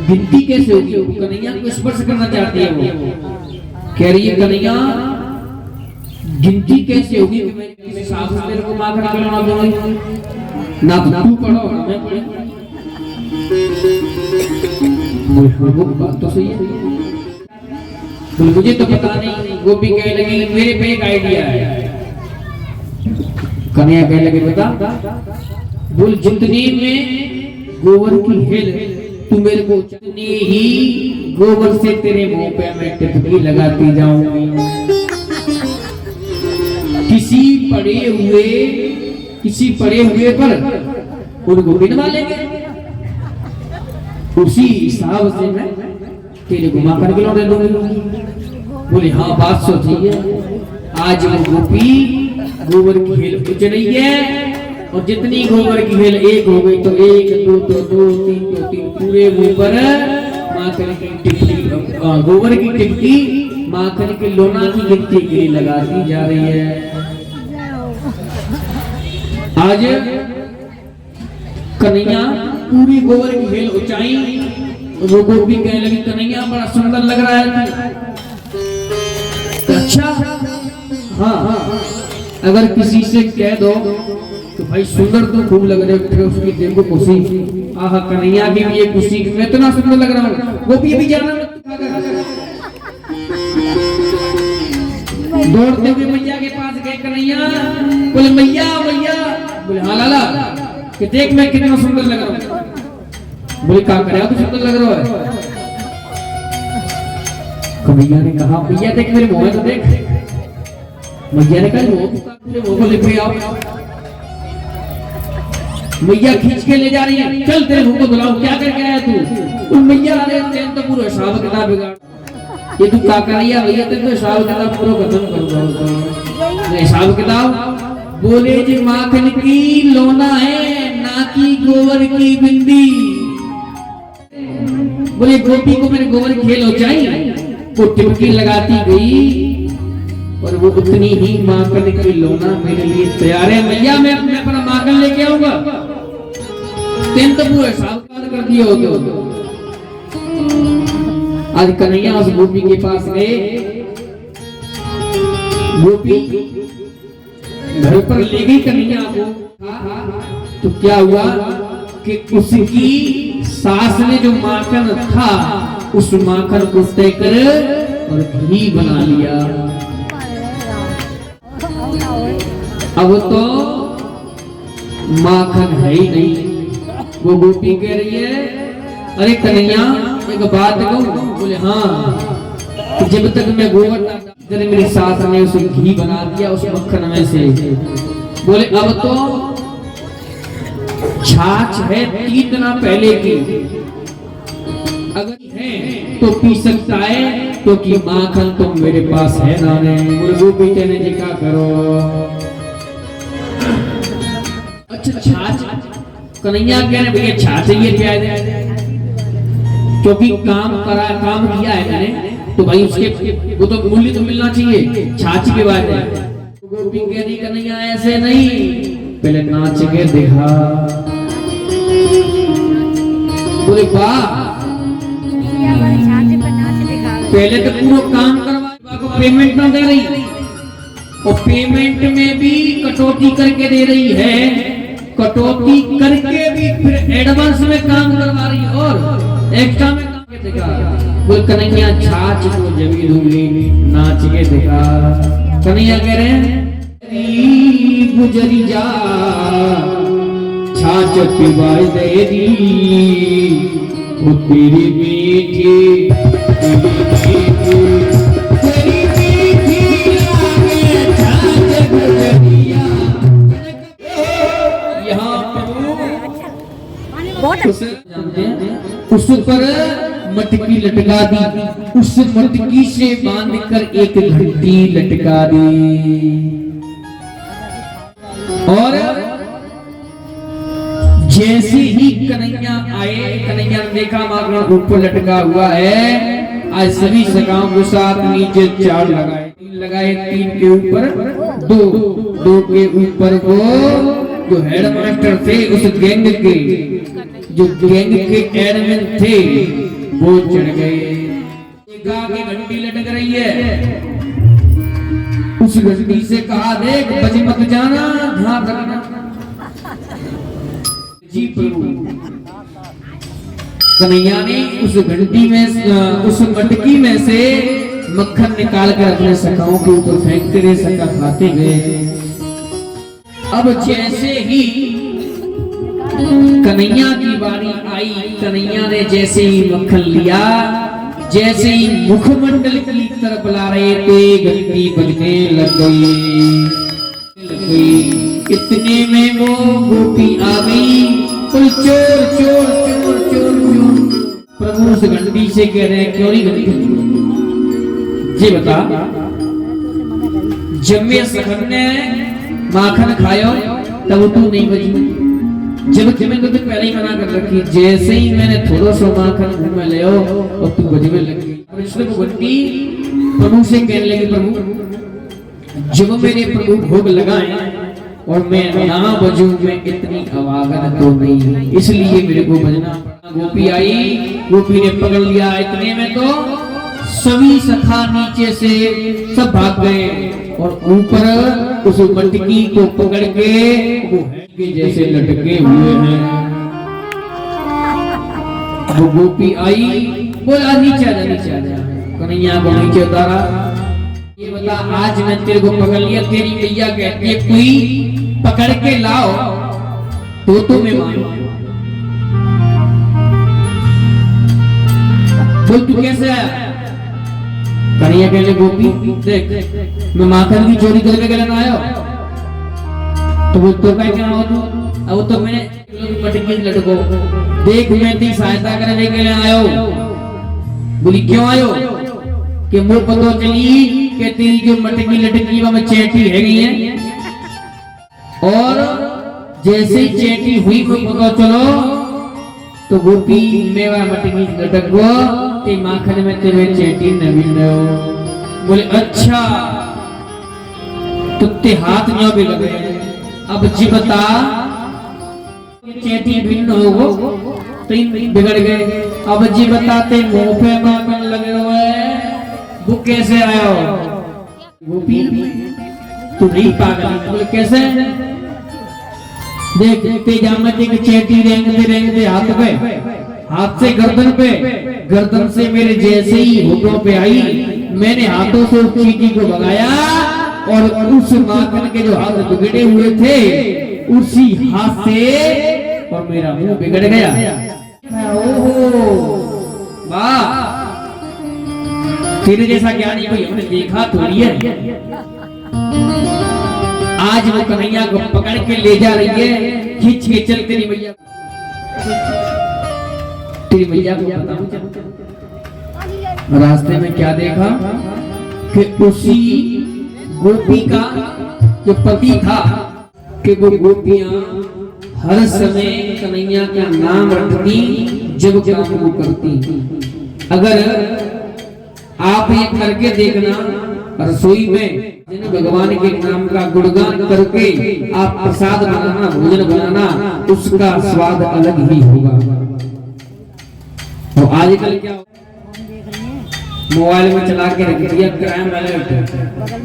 गिनती कैसे होगी? कन्हैया को स्पर्श करना चाहती है वो, कह रही है कन्हैया गिनती कैसे होगी कि मैं किसी साधु तेरे को माखन खिलाना दूंगी ना तू पढ़ो ना मैं पढ़ूं। वो बात तो सही है। मुझे तो पता नहीं। गोपी कहने लगी मेरे पे एक आइडिया है। कन्हैया कहने लगे बता। बोल जितनी में गोबर की हेल तू मेरे को उतनी ही गोबर से तेरे मुंह पे मैं टिपकी लगाती जाऊंगी। किसी पड़े हुए पर उनको गिनवा लेंगे, उसी हिसाब से मैं तेरे को माखन किलो दे दूंगी। बोले हाँ बात सोची है। आज वो गोपी गोबर की हेल कुछ नहीं है, और जितनी गोबर की हेल एक हो गई तो एक दो तो दो तीन तो तीन, पूरे मुंह पर माखन की टिपकी गोबर की टिपकी माखन के लोना की गिनती के लिए लगाती जा रही है। आज कन्हैया पूरी गोबर की हेल उचाई। वो गोपी कहने लगी कन्हैया बड़ा सुंदर लग रहा है। अच्छा हाँ अगर किसी से कह दो तो भाई सुंदर तो खूब लग रहे हो, उसकी देखो खुशी। आहा कन्हैया की भी ये खुशी मैं इतना सुंदर लग रहा हूँ। गोपी भी जाना दौड़ते हुए मैया के पास गए कन्हैया। बोले मैया मैया। बोले हाँ लाला कि देख मैं कितना सुंदर लग रहा हूँ। बोले क्या करे तू सुंदर लग रहा है। कन्हैया ने कहा मैया देख मेरे मुंह में तो देख। मैया ने कहा मुंह को लेके आओ। मैया खींच के ले जा रही है। चल तेरे मुंह को बुलाओ, क्या करके आया तू? मैया अरे तेरे तो पूरा हिसाब किताब बिगाड़। ये तू क्या कर रही है भैया? तेरे तो हिसाब किताब पूरा खत्म कर दो। हिसाब किताब बोले जी माखन की लोना है ना की गोबर की बिंदी। बोले गोपी को मैंने गोबर की हेल उचाई, वो टिपकी लगाती गई और वो उतनी ही माखन की लोना मेरे लिए तैयार है। मैया मैं अपना माखन लेके आऊंगा। तेन तो पूरा हिसाब कर दिया हो। आज कन्हैया उस गोपी के पास गए। गोपी घर पर ले गई कन्हैया को। तो क्या हुआ कि उसकी सास ने जो माखन था उस माखन को तय कर और घी बना लिया। अब तो माखन है ही नहीं। वो गोपी कह रही है अरे कन्हैया एक बात कहूं? बोले हाँ। जब तक मैं गोबर तेरे मेरी सास ने उसे घी बना दिया उस मक्खन में से। बोले अब तो छाछ है 3 दिन पहले की, अगर है तो पी सकता है क्योंकि माखन तो मेरे पास है ना। बोले गोपी कहने जी क्या करो? अच्छा छाछ। कन्हैया कह रहे भैया छाछ चाहिए प्याज, क्योंकि काम किया है मैंने तो भाई उसके वो तो मूल्य तो मिलना चाहिए। छाछ के बाद है। गोपी कह रही कन्हैया ऐसे नहीं, पहले नाच के दिखा। बोले वाह, पहले तो पूरा काम करवा को पेमेंट ना दे रही, और पेमेंट में भी कटौती करके दे रही है, कटौती करके भी फिर एडवांस में काम करवा रही है और एक्स्ट्रा में काम के दिखा। बोल कन्हैया छाछ को जमी दूंगी नाच के दिखा। कन्हैया कह रहे हैं गुजरी जा छाछ पिवाई दे दी, वो तेरी मीठी उस पर मटकी लटका दी, उस मटकी से बांधकर एक घंटी लटका दी। और जैसे ही कन्हैया आए, कन्हैया ने देखा माखन ऊपर लटका हुआ है। आज सभी सखाओं के साथ नीचे 4 लगाए, 3 लगाए, 3 के ऊपर 2 के ऊपर वो जो हेडमास्टर थे उस गैंग के, जो गैंग के एडमिन थे वो चढ़ गए। गा के घंटी लटक रही है, उस घंटी से कहा देख बच मत जाना, ध्यान रखना। जी प्रभु। कन्हैया ने उस घंटी में, उस मटकी में से मक्खन निकाल कर अपने सखाओं के ऊपर फेंकते रहे, सखा खाते गए। अब जैसे ही कन्हैया की बारी आई, कन्हैया ने जैसे ही मक्खन लिया, जैसे ही मुखमंडल की तरफ ला रहे थे घंटी बजने लग गई। इतने में वो गोपी आ गई, कोई चोर चोर चोर चोर चोर। प्रभु उस घंटी से कह रहे हैं क्यों नहीं घंटी? जी बता, जब मैं सखन ने माखन खायो तब तू नहीं बजी, जब मैंने तो पहले ही मना कर रखी, जैसे ही मैंने थोड़ा सा माखन मुंह में ले और तू बजने लगी। घंटी प्रभु से कहने लगी प्रभु जब मेरे प्रभु भोग लगाए और मैं ना बजूं, मैं इतनी अवागत तो नहीं, इसलिए मेरे को बजना। गोपी आई, गोपी ने पकड़ लिया। इतने में तो सभी सखा नीचे से सब भाग गए और ऊपर उस मटकी को पकड़ के वो के जैसे लटके हुए हैं। वो गोपी आई, बोला नीचे आ जा, नीचे आ जा। कन्हैया को नीचे उतारा। ये बता, आज मैं तेरे को पकड़ लिया, तेरी मैया कहती है कोई पकड़ के लाओ तो मैं मानू। बोल तू कैसे आया? कन्हैया कहले गोपी देख, मैं माखन की चोरी करके लेना आया। तो वो तो क्या हो तू? अब तो मैंने मटकी लटको देख, मैं तेरी सहायता करने के लिए आयो। बोली क्यों आयो? कि मुझे पता चली कि तेरी जो मटकी लटकी में चेटी है गई है, और जैसे ही चेटी हुई मुझे पता चलो तो गोपी मेवा मटकी लटक गो ते माखन में तेरे चेटी न मिल रहे हो। बोले अच्छा, तो ते हाथ न भी लगे। अब जी बता, चेटी भिन्न हो गो तो बिगड़ गए। अब जी बताते मुंह पे माखन लगे हुए, वो कैसे आया हो? गोपी तू नहीं पागल? बोले कैसे? देख तेजामत की चेटी रेंगते हाथ पे, हाथ से गर्दन पे, गर्दन से मेरे जैसे ही होठों पे आई, मैंने हाथों से उस चीटी को भगाया और उस माखन के जो हाथ बिगड़े हुए थे उसी हाथ से और मेरा मुंह बिगड़ गया। ओहो वाह, तेरे जैसा ज्ञानी कोई हमने देखा थोड़ी है। आज वो कन्हैया को पकड़ के ले जा रही है, खींच के चल तेरी मैया को बताऊं। रास्ते में क्या देखा कि उसी गोपी का जो पति था कि वो गोपियां हर समय कन्हैया का नाम रटती जब काम वो करती। अगर आप ये करके देखना, रसोई में भगवान के नाम का गुणगान करके आप प्रसाद बनाना, भोजन बनाना, उसका स्वाद अलग ही होगा। तो आजकल क्या मोबाइल में चला के रख दिया क्राइम अलर्ट,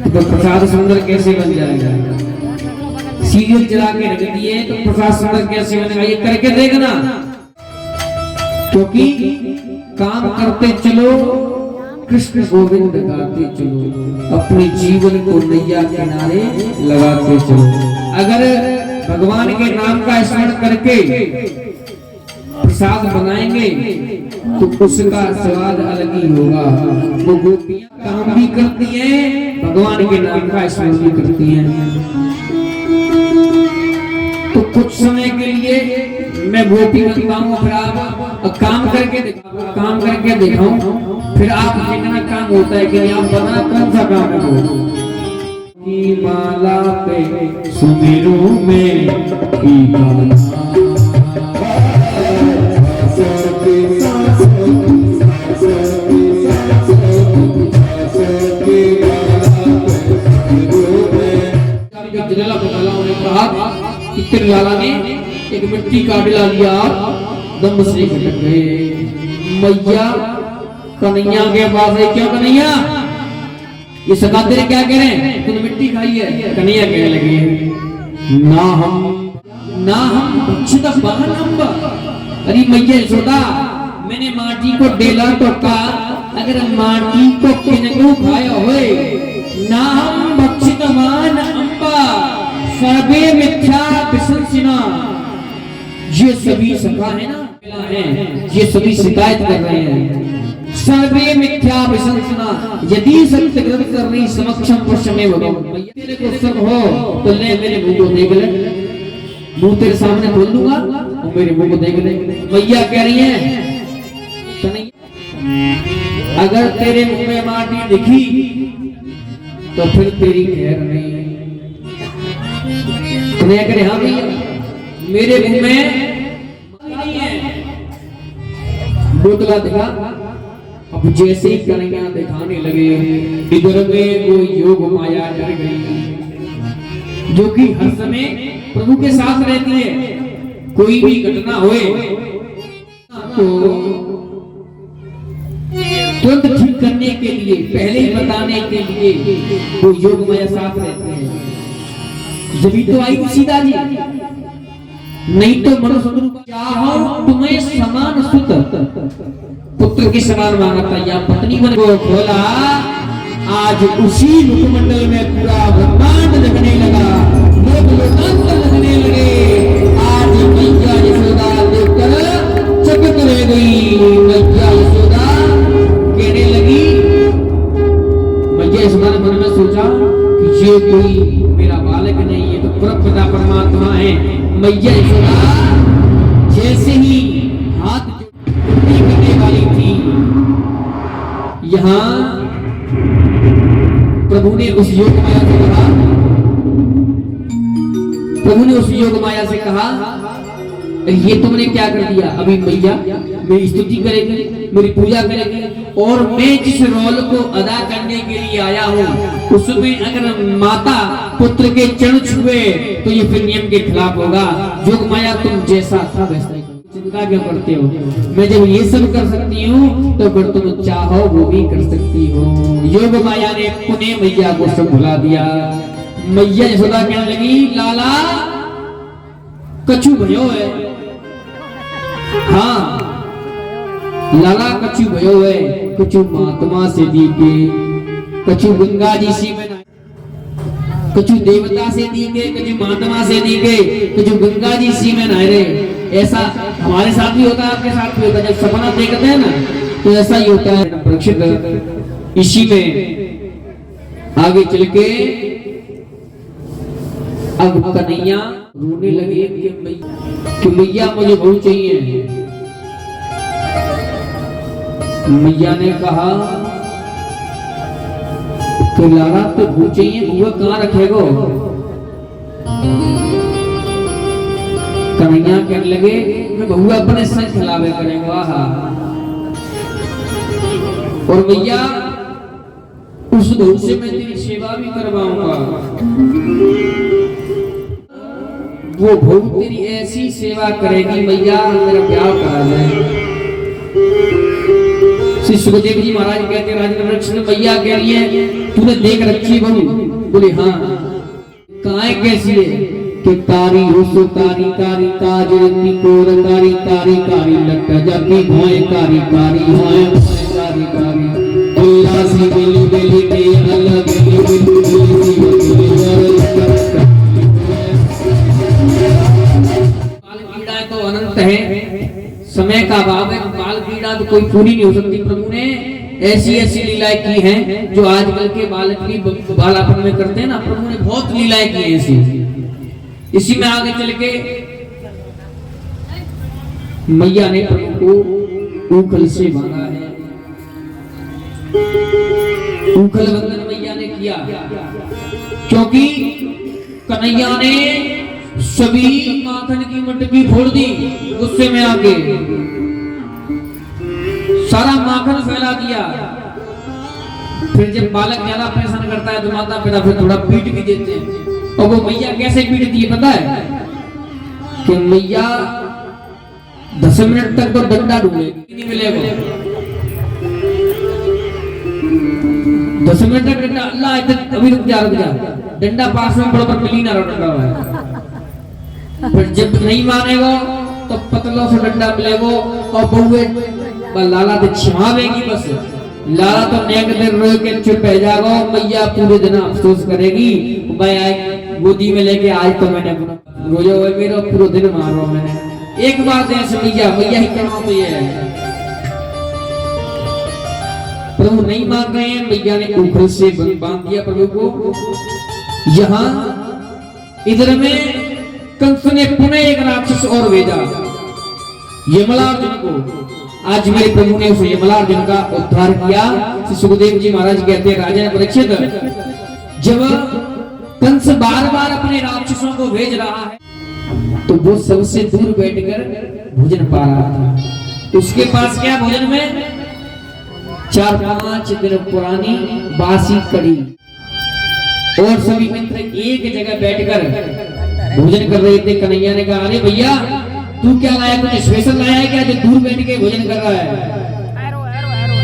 तो प्रसाद सुंदर कैसे बन जाएगा। सीरियल चला के रख दिए तो प्रसाद सुंदर कैसे बनेगा, ये करके देखना। क्योंकि काम करते चलो, कृष्ण गोविंद गाते चलो, अपने जीवन को नैया किनारे लगाते चलो। अगर भगवान के नाम का स्मरण करके प्रसाद बनाएंगे तो उसका स्वाद अलग ही होगा। वो गोपियां काम भी करती हैं, भगवान के नाम का स्मरण भी करती हैं। तो कुछ समय के लिए मैं गोपी बनता हूँ, फिर आप काम करके दिखाऊं, फिर आप देखना काम होता है कि आप बना कौन सा काम है। की माला पे सुमेरु में लाला ने एक मिट्टी का डिला लिया, दम से घटक गए। मैया कन्हैया के पास है, क्या कन्हैया ये सकाते क्या कह रहे हैं, तूने मिट्टी खाई है। कन्हैया कहने लगे ना हम भक्षित बाहनंब। अरे मैया यशोदा, मैंने माटी को डेला तो कहा, अगर माटी को किनको खाया होए ना हम भक्षित बाहनंबा सर्वे मिथ्या विसंसिना। ये सभी सखा है ना, ये सभी शिकायत कर रहे हैं। सर्वे मिथ्या विसंसिना, यदि सत्य ग्रंथ करनी समक्षम पश्चिमे भगवान। तेरे को सब हो तो ले मेरे मुंह को देख ले, मुंह तेरे सामने खोल दूंगा और मेरे मुंह को देख ले। मैया कह रही है अगर तेरे मुंह में माटी दिखी तो फिर तेरी खैर नहीं। कन्हैया कह रहे हाँ भैया, मेरे मुंह में नहीं है। बोतला दिखा। अब जैसे ही कन्हैया दिखाने लगे, इधर में वो योग माया डर गई, जो कि हर समय प्रभु के साथ रहती है। कोई भी घटना होए तो तुरंत ठीक करने के लिए, पहले ही बताने के लिए वो योग माया साथ रहते हैं। जब तो आई सीता जी, नहीं तो मनुष्य चाहो तुम्हें समान सुत पुत्र की समान मांगा था, या पत्नी मन को खोला। आज उसी मुखमंडल में पूरा ब्रह्मांड लगने लगा, लोग लोकांत लगने लगे। आज मैया यशोदा देखकर चकित रह गई। मैया यशोदा कहने लगी, मैया यशोदा ने मन में सोचा कि ये कोई मेरा बालक नहीं, ये तो परमपिता परमात्मा है। मैया यशोदा जैसे ही हाथ करने वाली थी, यहाँ प्रभु ने उस योग माया से कहा, ये तुमने क्या कर दिया। अभी मैया मेरी स्तुति करेगी, मेरी पूजा करेगी, और मैं जिस रोल को अदा करने के लिए आया हूँ उसमें अगर माता पुत्र के चरण छुए तो ये फिर नियम के खिलाफ होगा। योग माया तुम जैसा था वैसा ही, चिंता क्यों करते हो। मैं जब ये सब कर सकती हूँ तो फिर तुम चाहो वो भी कर सकती हो। योग माया ने पुनः मैया को सब भुला दिया। मैया यशोदा कहने लगी, लाला कछु भयो है। हाँ लाला कछु भयो है, कछु महात्मा से दीके, कछु गंगा जी सी में, कछु देवता से दीके, कछु महात्मा से दीके, कछु गंगा जी सी में नहा रहे। ऐसा हमारे साथ भी होता है, आपके साथ भी होता है। जब सपना देखते हैं ना तो ऐसा ही होता है। परीक्षित इसी में आगे चल के अब कन्हैया रोने लगे कि मैया मुझे बहू चाहिए। मैया ने कहा तो लाला तो बहू चाहिए, बुआ कहाँ रखेगो। कन्हैया कहने लगे मैं बहुआ अपने संग खिलावे करेगा। और भैया उस बहू से मैं तेरी सेवा भी करवाऊंगा। वो बहू तेरी ऐसी सेवा करेगी, मैया मेरा ब्याह करा जाए। श्री सुखदेव जी महाराज कहते राजन मैया के लिए तूने देख रखी बहू? बोले हाँ। कहाँ कैसी है? कि कारी होसो कारी कारी काजरती कोर कारी कारी कारी लट्टा जाती भोए कारी कारी होए कारी कारी उल्लासी बेली बेली के अलग बेली बेली बेली बाल पीड़ा तो अनंत है, समय का अभाव है। बाल पीड़ा तो कोई पूरी नहीं हो सकती। प्रभु ने ऐसी ऐसी लीलाएं की हैं जो आजकल के बालक भी बालापन में करते हैं ना। प्रभु ने बहुत लीलाएं की हैं ऐसी। इसी में आगे चल के मैया ने प्रभु को ऊखल से बांधा है। ऊखल बंधन मैया ने किया क्योंकि कन्हैया ने सभी माखन की मटकी फोड़ दी। गुस्से में आके सारा माखन फैला दिया। फिर जब बालक ज्यादा परेशान करता है तो माता पिता फिर थोड़ा पीट भी देते हैं। और वो मैया कैसे पीटती है पता है? कि मैया 10 मिनट तक तो डंडा ढूंढेगी, नहीं मिलेगा। 10 मिनट तक डंडा, अल्लाह अभी रुक जा डंडा पास में पड़ो पर मिली ना डंडा है। फिर जब नहीं मानेगा तो पतलों से डंडा मिलेगा और बहुए लाला तो छिमावेगी। बस लाला तो नेक देर रो के चुप रह जाएगा। मैया पूरे दिन अफसोस करेगी, मैं गोदी में लेके आज तो मैंने रोजा हुआ मेरा पूरा दिन मारो मैंने। एक बार दे मैया मैया ही करना तो ये है। प्रभु नहीं मान रहे हैं, मैया ने ऊखल से बांध दिया प्रभु को। यहाँ इधर में कंस ने पुनः एक राक्षस और भेजा यमलार्जुन को। आज मेरे प्रभु ने उस यमलार्जुन का उद्धार किया। सुखदेव जी महाराज कहते हैं राजा परीक्षित, जब कंस बार बार अपने राक्षसों को भेज रहा है तो वो सबसे दूर बैठकर भोजन पा रहा था। उसके पास क्या भोजन में 4-5 दिन पुरानी बासी कड़ी और सभी मित्र एक जगह बैठकर भोजन कर रहे थे। कन्हैया ने कहा अरे भैया तू क्या लाया? कुछ स्पेशल लाया है क्या जो दूर बैठ के भोजन कर रहा है?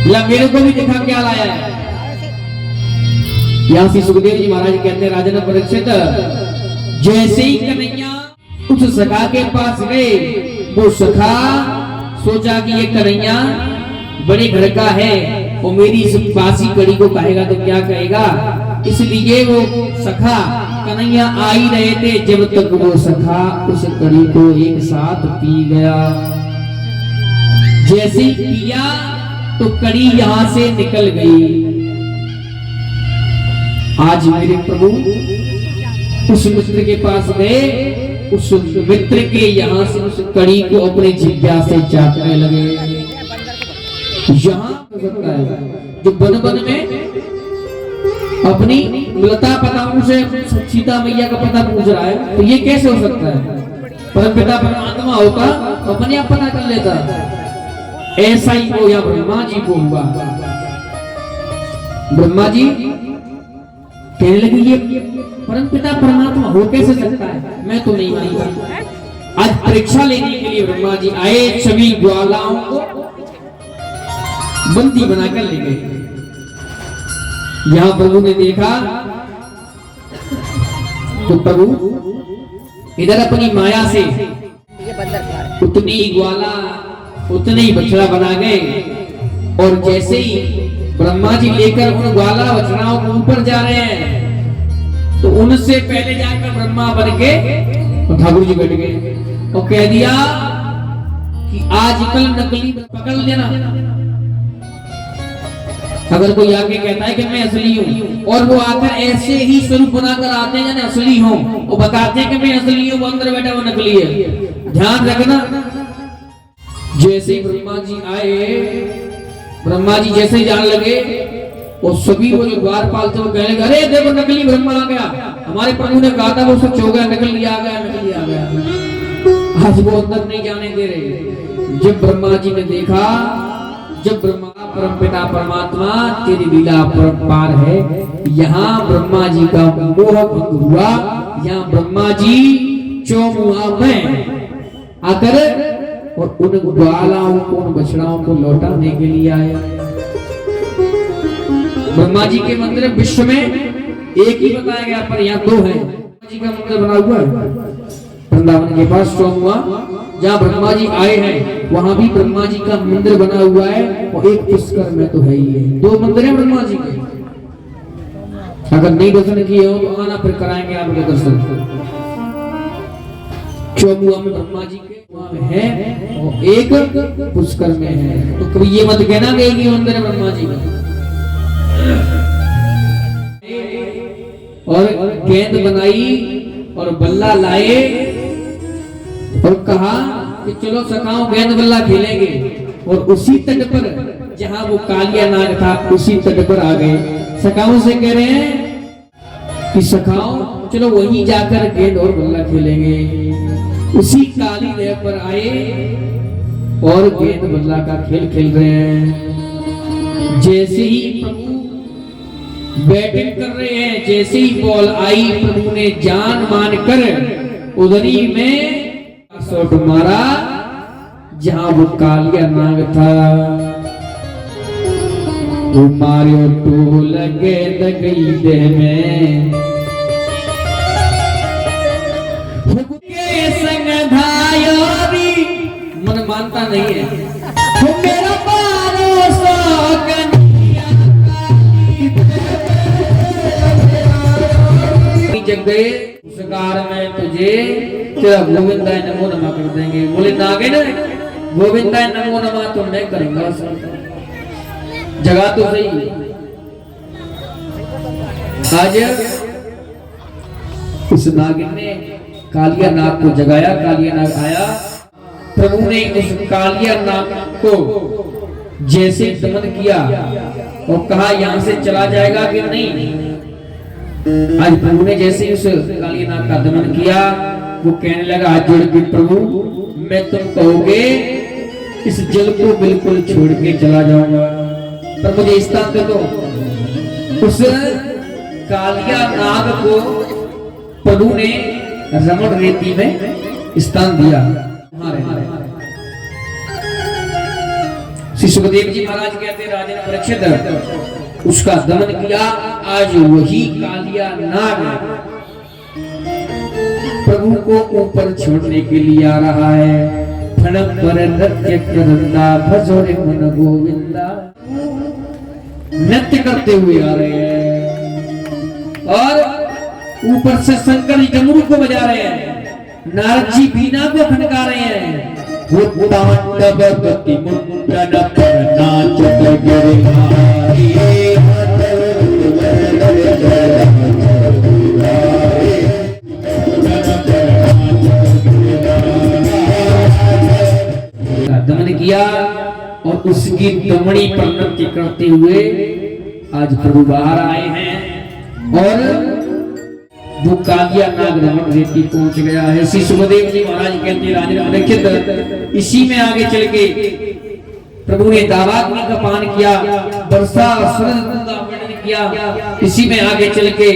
या मेरे को भी दिखा क्या लाया है। यहाँ से सुखदेव जी महाराज कहते हैं राजन परीक्षित, जैसे ही कन्हैया उस सखा के पास गए, वो सखा सोचा कि ये कन्हैया बड़े घर का है, वो मेरी इस बासी कड़ी को कहेगा तो क्या कहेगा। इसलिए वो सखा कन्हैया आ ही रहे थे जब तक वो सखा उस कड़ी को एक साथ पी गया। जैसे ही पिया तो कड़ी यहाँ से निकल गई। आज मेरे प्रभु उस मित्र के पास गए, उस मित्र के यहाँ से उस कड़ी को अपने जिह्वा से चाटने लगे। यहाँ जो बन बन में अपनी लता पताओं से सीता मैया का पता पूछ रहा है, तो ये कैसे हो सकता है? परमपिता परमात्मा होता अपने आप पता कर लेता। ऐसा ही वो या ब्रह्मा जी को हुआ। ब्रह्मा जी कहने लगे ये परमपिता परमात्मा हो कैसे सकता है? मैं तो नहीं मानता। आज परीक्षा लेने के लिए ब्रह्मा जी आए, सभी ज्वालाओं को बंदी बनाकर ले गए। यहाँ प्रभु ने देखा तो प्रभु इधर अपनी माया से उतनी ही ग्वाला उतने ही बछड़ा बना गए। और जैसे ही ब्रह्मा जी लेकर उन ग्वाला बछड़ाओं को ऊपर जा रहे हैं तो उनसे पहले जाकर ब्रह्मा बन के तो ठाकुर जी बैठ गए और कह दिया कि आजकल नकली पकड़ लेना। अगर कोई आके कहता है कि मैं असली हूँ और वो आकर ऐसे ही स्वरूप बनाकर आते हैं ना असली हो, वो बताते हैं कि मैं असली हूँ, वो अंदर बैठा वो नकली है। ध्यान रखना। जैसे ही ब्रह्मा जी आए, ब्रह्मा जी जैसे ही जान लगे और सभी वो जो द्वारपाल थे वो कहने लगे अरे देखो नकली ब्रह्मा आ गया, हमारे प्रभु ने कहा था वो सच हो गया, नकली आ गया, नकली आ गया। आज वो अंदर नहीं जाने दे रहे। जब ब्रह्मा जी ने देखा, जब ब्रह्मा परमपिता परमात्मा तेरी लीला परम्पार है, यहाँ ब्रह्मा जी का मोह भंग हुआ। यहाँ ब्रह्मा जी चौमुहा में आकर और उन ग्वालाओं को, उन बछड़ाओं को लौटाने के लिए आया। ब्रह्मा जी के मंदिर विश्व में एक ही बताया गया, पर यहाँ दो है। ब्रह्मा जी का मंदिर बना हुआ है वृंदावन के पास चौमुआ, जहाँ ब्रह्मा जी आए हैं वहां भी ब्रह्मा जी का मंदिर बना हुआ है, और एक पुष्कर में तो है ही है। दो मंदिर है ब्रह्मा जी के। अगर नहीं दर्शन किए हो तो आना, फिर कराएंगे आपके दर्शन। चौमुआ में ब्रह्मा जी के है और एक पुष्कर में है। तो कभी ये मत कहना कि एक ही मंदिर है ब्रह्मा जी का। और गेंद बनाई और बल्ला लाए और कहा कि चलो सखाओ गेंद बल्ला खेलेंगे। और उसी तट पर जहां वो कालिया नाग था, उसी तट पर आ गए। सखाओं से कह रहे हैं कि सखाओ चलो वहीं जाकर गेंद और बल्ला खेलेंगे। उसी काली लहर पर आए और गेंद बल्ला का खेल खेल रहे हैं। जैसे ही प्रभु बैटिंग कर रहे हैं, जैसे ही बॉल आई, प्रभु ने जान मान कर उधरी में शॉट मारा जहां वो कालिया नाग था। वो मारियो तो लगे गई देह में, संग धायोरी मन मानता नहीं है। वो मेरा भरोसा जग गए उसकार में तुझे तेरा गोविंदाय नमो नमः कर देंगे। बोले नागे ना गोविंदाय नमो नमः तो मैं करूंगा। जगह तो सही। आज उस नागिन ने कालिया नाग को जगाया। कालिया नाग आया, प्रभु ने उस कालिया नाग को जैसे दमन किया और कहा यहां से चला जाएगा कि नहीं। आज प्रभु ने जैसे उस कालिया नाग का दमन किया, वो कहने लगा हाथ जोड़ के, प्रभु मैं तुम कहोगे इस जल को बिल्कुल छोड़ के चला जाऊंगा, पर मुझे स्थान दे दो। उस कालिया नाग को प्रभु ने रमण रेती में स्थान दिया। श्री सुखदेव जी महाराज कहते राजन परीक्षित उसका दमन किया। आज वही कालिया नाग प्रभु को ऊपर छोड़ने के लिए आ रहा है। फण पर नृत्य करंदा भजोरे मन गोविंदा, नृत्य करते हुए आ रहे हैं और ऊपर से शंकर जी डमरू को बजा रहे हैं, नारद जी बीना को खनका रहे हैं। वो तांडव गति मुंडन पर नाचत गिरधारी, दमन किया और उसकी दमड़ी पर नृत्य करते हुए आज प्रभु बाहर आए हैं और वो कालिया नाग रमण रेती पहुंच गया है। श्री सुखदेव जी महाराज कहते राजन परीक्षित इसी में आगे चल के प्रभु ने दावाग्नि का पान किया, वर्षा शरद का वर्णन किया। इसी में आगे चल के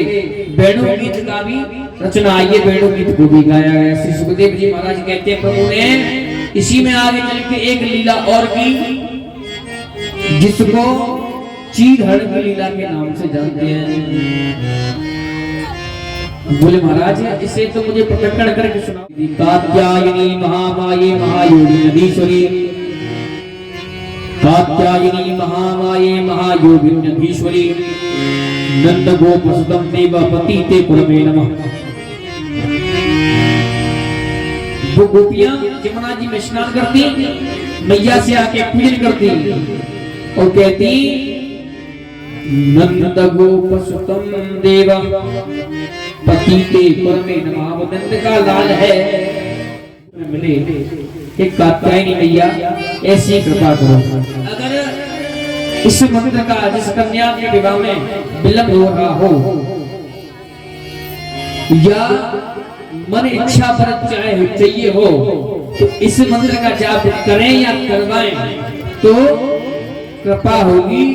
वेणु गीत का भी रचना आई है, वेणु गीत को भी गाया गया। श्री सुखदेव जी महाराज कहते हैं प्रभु ने इसी में आगे चल के एक लीला और की, जिसको चीरहरण की लीला के नाम से जानते हैं। बोले महाराज इसे तो मुझे प्रकट करके सुनाओ। कात्यायनी महामाये महायोगी नदीश्वरी, कात्यायनी महामाये महायोगी नदीश्वरी, नंद गोप सुतम देवपति ते कुलमे नमः। वो गोपियां यमुना जी में स्नान करती, मैया से आके पूजन करती और कहती नंद गोप सुतम देव पति ते कुलमे नमः। वो नंद का लाल है मिले एक कात्यायनी मैया ऐसी कृपा करो। अगर इस मंत्र का जिस कन्या के विवाह में विलंब हो रहा हो या मन इच्छा पर चाहिए हो तो इस मंत्र का जाप करें या करवाएं तो कृपा होगी,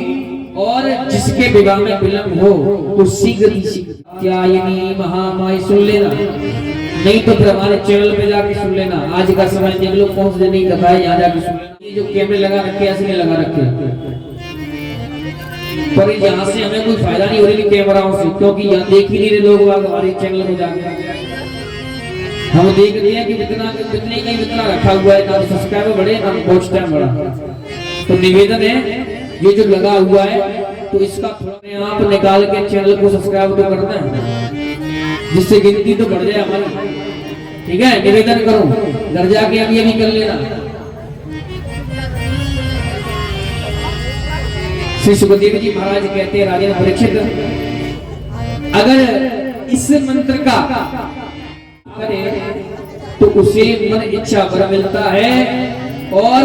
और जिसके विवाह में विलंब हो तो शीघ्र त्यायनी महामाई सुन लेना। नहीं तो फिर हमारे चैनल पे जाके सुन लेना। आज का समय देख लो कौन से नहीं कथा है, यहाँ जाके सुन लेना। ये जो कैमरे लगा रखे ऐसे नहीं लगा रखे, पर यहाँ से हमें कोई फायदा नहीं हो रही कैमराओं से, क्योंकि यहाँ देख ही नहीं रहे लोग हमारे चैनल में जाके। हम देखते हैं कि कितने का कितना रखा हुआ है, ना सब्सक्राइबर बढ़े ना वॉच टाइम बढ़ा। तो निवेदन है ये जो लगा हुआ है तो इसका थोड़ा आप निकाल के चैनल को सब्सक्राइब तो करना है, जिससे गिनती तो बढ़ जाए हमारी। ठीक है, निवेदन करो, घर जाके अभी कर लेना। श्री सुखदेव जी महाराज कहते हैं राजा परीक्षित, अगर इस मंत्र का करे तो उसे मन इच्छा वर मिलता है, और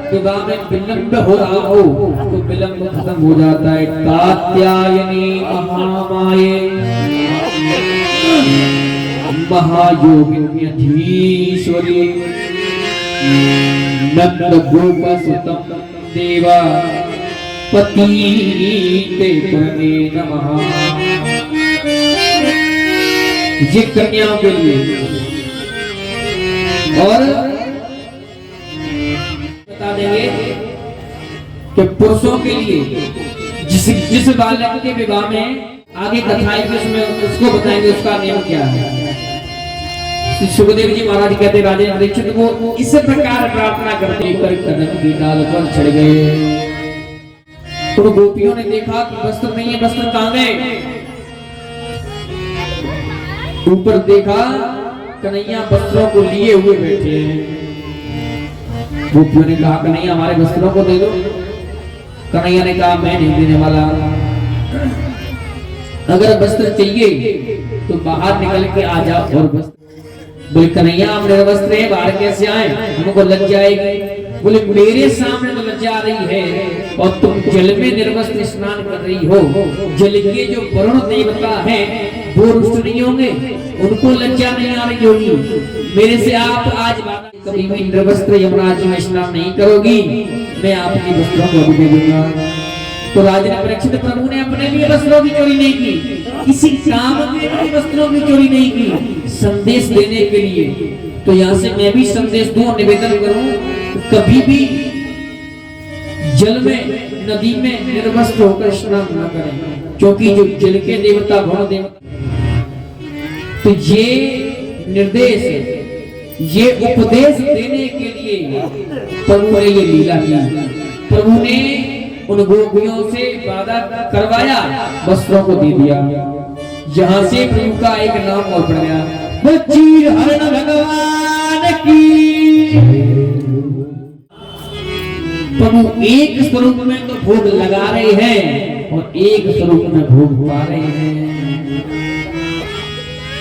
विवाह में विलंब हो रहा हो तो विलंब खत्म हो जाता है। कात्यायनी महामाये महायोगिनी अधीश्वरी नंद गोपसुतम देवा पतिते परमे नमः। ये कन्याओं के लिए और बता देंगे कि पुरुषों के लिए जिस बालक के विवाह में आगे कथाएं उसमें उसको बताएंगे उसका नियम क्या है। सुखदेव जी महाराज कहते राजा परीक्षित को इस प्रकार प्रार्थना करते कर कनक की डाल पर चढ़ गए। तो गोपियों ने देखा कि वस्त्र नहीं है, वस्त्र कहां गए। ऊपर देखा कन्हैया वस्त्रों को लिए हुए बैठे हैं। गोपियों ने कहा कन्हैया हमारे वस्त्रों को दे दो। कन्हैया ने कहा मैं नहीं देने वाला, अगर वस्त्र चाहिए तो बाहर निकल के आ जाओ और वस्त्र। बोले कन्हैया आप निर्वस्त्र हैं, बाहर कैसे आए, हमको लग जाएगी। बोले मेरे सामने तो लज्जा आ रही है और तुम जल में निर्वस्त्र स्नान कर रही हो। जल के जो वरुण देवता है वो रुष्ट नहीं होंगे, उनको लज्जा नहीं आ रही होगी। मेरे से आप आज कभी भी निर्वस्त्र यमुना जी में स्नान नहीं करोगी, मैं आपकी वस्त्रों को अभी दे दूंगा। तो राजा ने परीक्षित प्रभु ने अपने लिए वस्त्रों की चोरी नहीं की, किसी काम के लिए वस्त्रों की चोरी नहीं की, संदेश देने के लिए। तो यहाँ से मैं भी संदेश दूं, निवेदन करूं, कभी भी जल में नदी में निर्वस्त्र होकर स्नान न करें, क्योंकि जो जल के देवता वरुण देवता। तो ये निर्देश, ये उपदेश देने के लिए प्रभु ने ये लीला की। प्रभु ने उन गोपियों से वादा करवाया, वस्त्रों को दे दिया। यहाँ से प्रभु का एक नाम और बढ़ गया, चीर हरण भगवान की। प्रभु एक स्वरूप में तो भोग लगा रहे हैं और एक स्वरूप में भोग पा रहे हैं।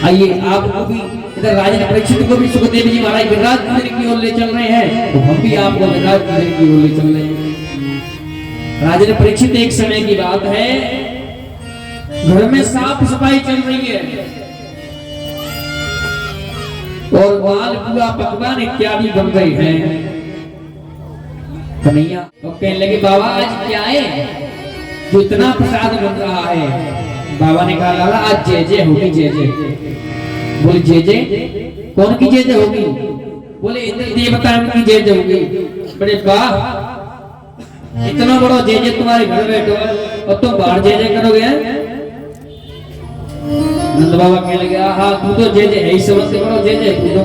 आइए आपको भी इधर राजा परीक्षित को भी सुखदेव जी महाराज विराट मंदिर की ओर ले चल रहे हैं, तो हम भी आपको विराट मंदिर की ओर ले चल रहे हैं। राजा परीक्षित एक समय की बात है, घर में साफ सफाई चल रही है और माल पूरा पकवान इत्यादि बन रहे हैं। कन्हैया तो कहने लगे बाबा आज क्या है जो इतना प्रसाद बन रहा है। बाबा ने कहा लाला आज जय जय होगी, जय जय। बोले जय जय कौन की जय जय होगी। बोले इंद्र देवता की जय जय होगी। बड़े वाह इतना बड़ा जय जय तुम्हारे घर बैठो और तुम बाहर जय जय करोगे। नंद बाबा कहने लगे हाँ तू तो जय जय है ही, समझ से करो जय जय, तू तो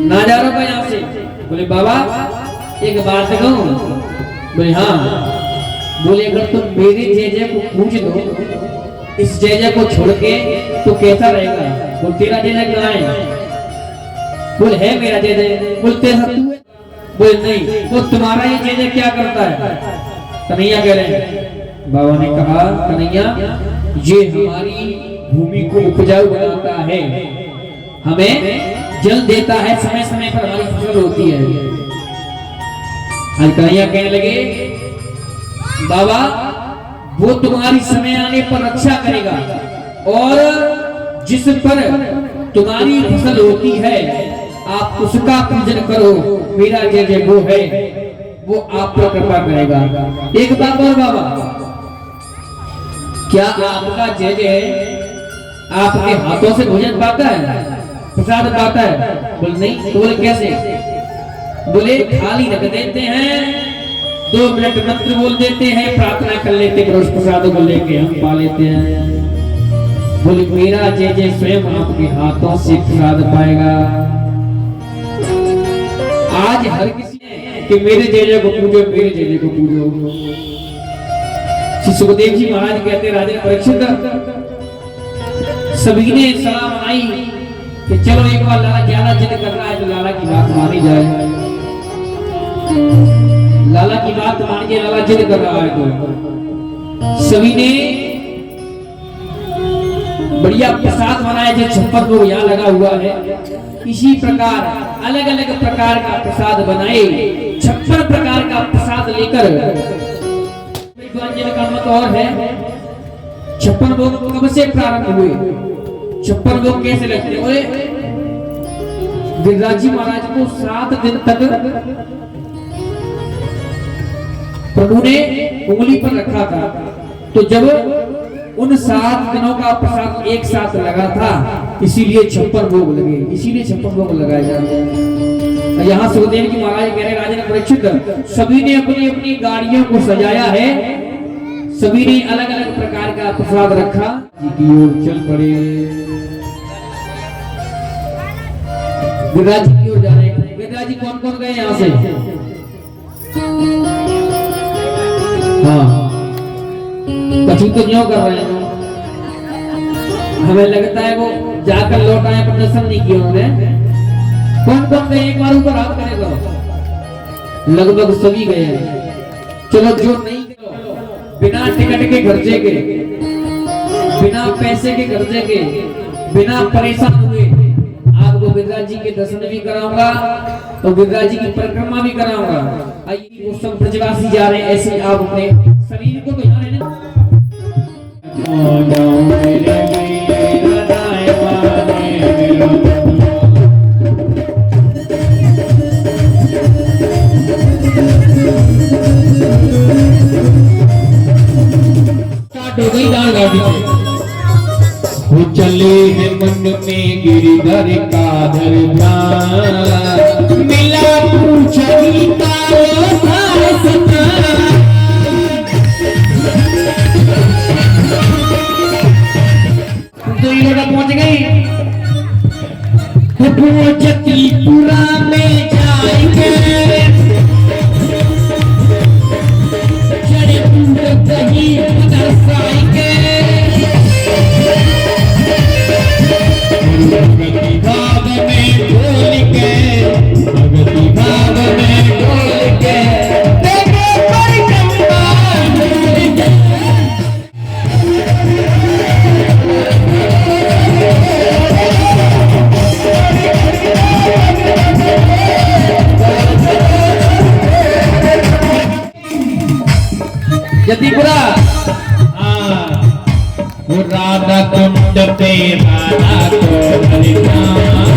ना जा रहा यहाँ से। बोले बाबा एक बात कहूं। बोले हाँ। बोले अगर तुम मेरे जय जय को पूछ लो, इस जय जय को छोड़ के तो कैसा रहेगा। बोल तेरा जय जय कहाँ है। बोल है मेरा जय जय। बोल तेरा तू है। बोल नहीं, वो तुम्हारा ही जय जय क्या करता है। कन्हैया कह रहे हैं। बाबा ने कहा कन्हैया ये हमारी भूमि को उपजाऊ बनाता है, हमें जल देता है, समय समय पर हमारी फसल होती है। आज कन्हैया कहने लगे बाबा वो तुम्हारी समय आने पर रक्षा करेगा और जिस पर तुम्हारी फसल होती है आप उसका पूजन करो, मेरा जय जय वो है, वो आप पर कृपा करेगा। एक बात और बाबा, क्या आपका जय जय आपके हाथों से भोजन पाता है। तो प्रसाद पाता है? बोले नहीं। तो बोले कैसे? बोले खाली रख देते हैं, 2 मिनट मंत्र बोल देते हैं, प्रार्थना कर लेते हैं, उस प्रसाद को लेके हम पा लेते हैं। बोले मेरा जय जय स्वयं आपके हाथों से प्रसाद पाएगा। आज हर किसी ने कि मेरे जय जय को पूजो, मेरे जय जय को पूजो। श्री सुखदेव जी महाराज कहते राजा परीक्षित सभी ने सलाह बनाई कि चलो एक बार लाला ज्यादा जिद कर रहा है तो लाला की बात मानी जाए। लाला की बात मान के लाला जिद कर रहा है तो सभी ने बढ़िया प्रसाद बनाया जो 56 लोग यहाँ लगा हुआ है। इसी प्रकार अलग अलग प्रकार का प्रसाद बनाए, 56 प्रकार का प्रसाद लेकर का मत और है 56 भोग कब से प्रारंभ हुए, 56 भोग कैसे लगते हुए? गिरिराज जी महाराज को 7 दिन तक प्रभु ने उंगली पर रखा था। तो जब उन 7 दिनों का प्रसाद एक साथ लगा था, इसीलिए 56 भोग लगे, इसीलिए 56 भोग लगाए जाते हैं। यहाँ सुखदेव जी महाराज कह रहे राजा परीक्षित सभी ने अपनी अपनी गाड़ियों को सजाया है, सभी ने अलग अलग प्रकार का प्रसाद रखा, जी की ओर चल पड़े। गिरिराज जी की ओर जा रहे हैं। गिरिराज जी कौन कौन गए यहाँ से? हाँ कछु तो क्यों कर रहे हैं? हमें लगता है वो जाकर लौट आए, प्रदर्शन नहीं किया उन्होंने। कौन कौन गए एक बार ऊपर हाथ करेगा? लगभग सभी गए हैं। चलो जो नहीं बिना टिकट के खर्चे के, बिना पैसे के खर्चे के, बिना परेशान हुए आपको गिरिराज जी के दर्शन भी कराऊंगा और गिरिराज जी की परिक्रमा भी कराऊंगा। आइए वो सब ब्रजवासी जा रहे हैं, ऐसे आप अपने शरीर को तो यहाँ रहने वो चले हैं मन में गिरिधर का दरबार, मिला पूछी तारो थारे सता। तो ये लोग पहुंच गई। वो जतीपुरा में जाएंगे, चढ़े दूध दही बरसाएंगे, भगति भाव में डोल के, भगति भाव में डोल के तेरे परिक्रमा डोल के। जतीपुरा वो राधा कुंड पे राधा को हरिनाम,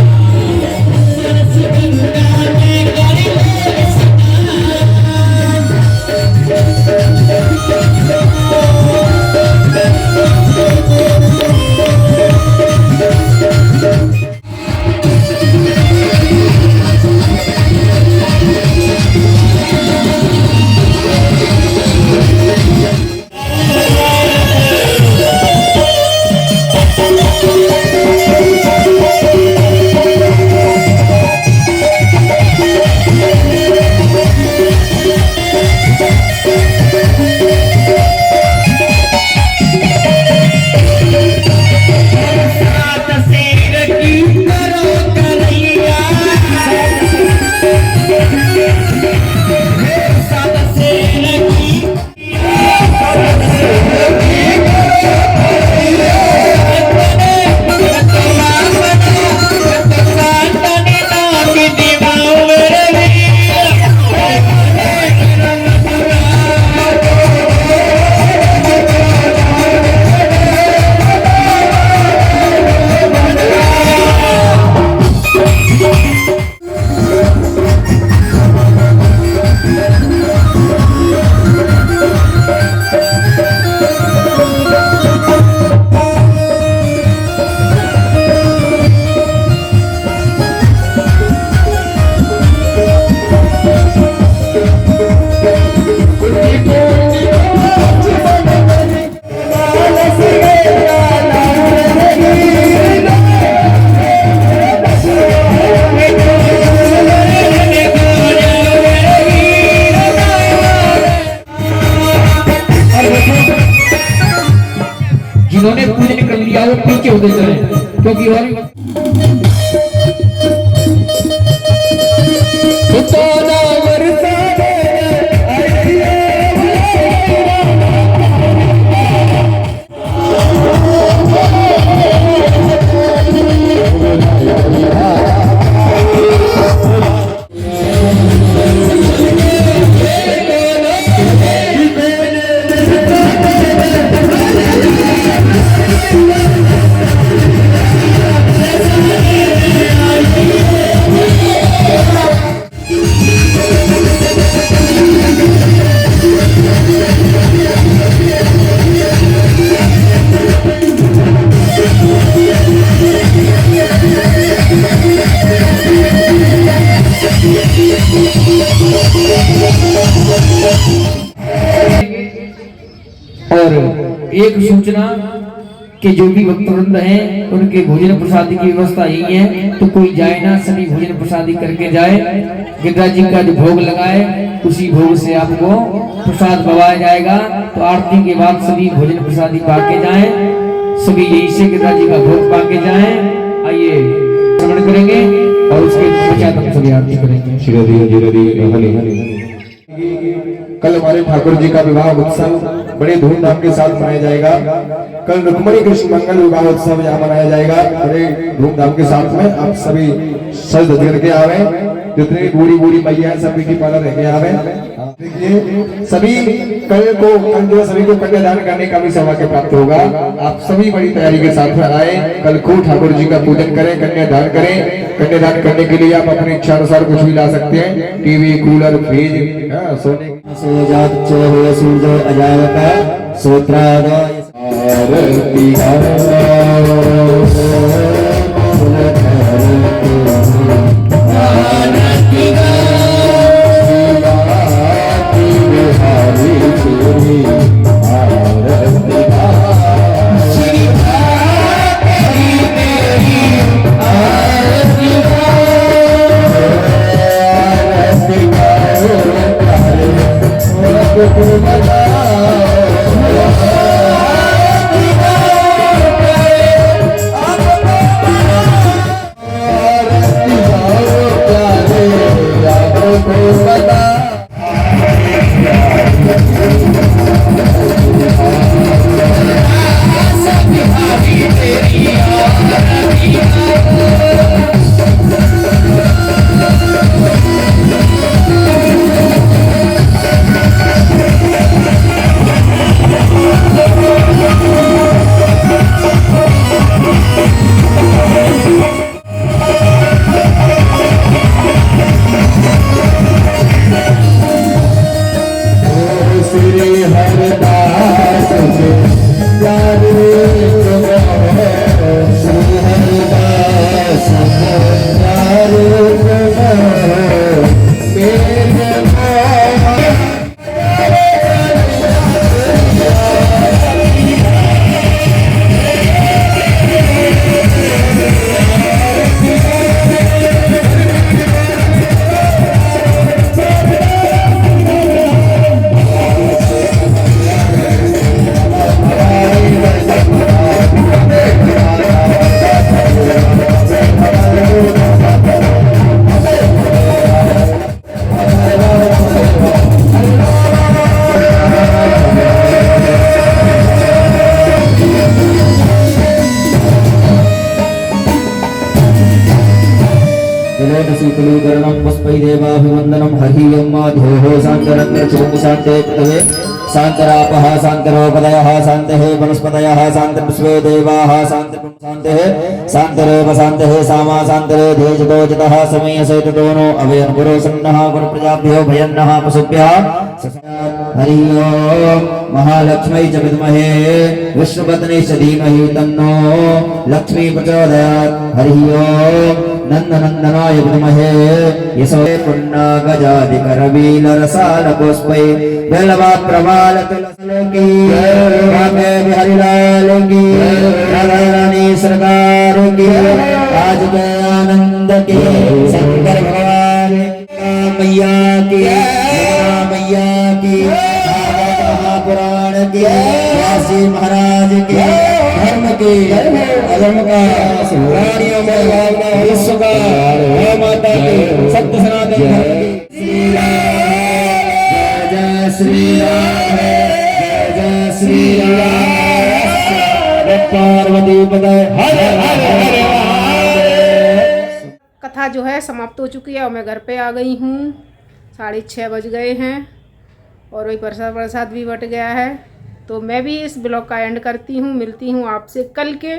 छोड़ते चले, क्योंकि और और एक सूचना कि जो भी भक्तवृंद हैं उनके भोजन प्रसादी की व्यवस्था यही है, तो कोई जाए ना, सभी भोजन प्रसादी करके जाए। गिरिराज जी का जो भोग लगाए उसी भोग से आपको प्रसाद पवाया जाएगा। तो आरती के बाद सभी भोजन प्रसादी पा के जाए, सभी यही से गिरिराज जी का भोग पा के जाए। आइए श्रवण करेंगे और उसके पश्चात हम सभी आरती करेंगे। कल हमारे ठाकुर जी का विवाह उत्सव बड़े धूमधाम के साथ मनाया जाएगा। कल रुक्मणी कृष्ण मंगल विवाह उत्सव यहाँ मनाया जाएगा बड़े धूमधाम के साथ में। आप सभी सज धज करके आवे, जितनी बूढ़ी मैया सभी की पालन रह के आवे। देखिए सभी कल जो सभी को कन्यादान करने का भी सौभाग्य प्राप्त होगा। आप सभी बड़ी तैयारी के साथ में आए, कल को ठाकुर जी का पूजन करें, कन्यादान करें। कन्यादान करने के लिए आप अपनी इच्छा अनुसार कुछ भी ला सकते हैं, टीवी, कूलर, फ्रिज, सोने पुष्पैदेवाभिवन्दनं हरि ओं माधोः शान्तरन्ध्रचोमुशान्ते पृथवे शान्तरापः शान्तरोपदयः शान्तः वनस्पतयः शान्तपुष्पे देवाः शान्तः शान्तरेव शान्तः सामा शान्तरे धेजतोजतः समयसैततोनो अभयं गुरोसन्नः गुणप्रजाभ्यो भयन्नः पशुभ्यः हरि ओं महालक्ष्मी च विद्महे विष्णुपत्नी च धीमहि तन्नो लक्ष्मी प्रचोदयात् हरि ओं नंदनंदनाय विद्महे यशो पुन्नागजादिकरवीलरसालपुष्पै बेलवा प्रवाल तुलसलोकी काके बिहारीलाल की राधारानी सरकार की आज के आनंद की शंकर भगवान मैया की मैया की पुराण की काशी महाराज की धर्म की अधर्म का प्राणियों में भावना विश्व का जय माता की सत्य सनातन धर्म की श्री राम जय श्री राम जय श्री राम पार्वती पते हर हर हर कथा जो है समाप्त हो चुकी है और मैं घर पे आ गई हूँ। 6:30 बज गए हैं और वही प्रसाद भी बट गया है। तो मैं भी इस ब्लॉग का एंड करती हूँ। मिलती हूँ आपसे कल के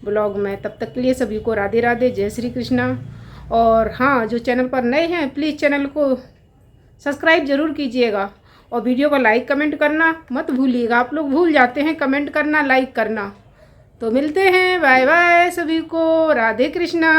ब्लॉग में। तब तक के लिए सभी को राधे राधे, जय श्री कृष्णा। और हाँ, जो चैनल पर नए हैं प्लीज़ चैनल को सब्सक्राइब ज़रूर कीजिएगा और वीडियो को लाइक कमेंट करना मत भूलिएगा। आप लोग भूल जाते हैं कमेंट करना, लाइक करना। तो मिलते हैं, बाय बाय सभी को, राधे कृष्णा।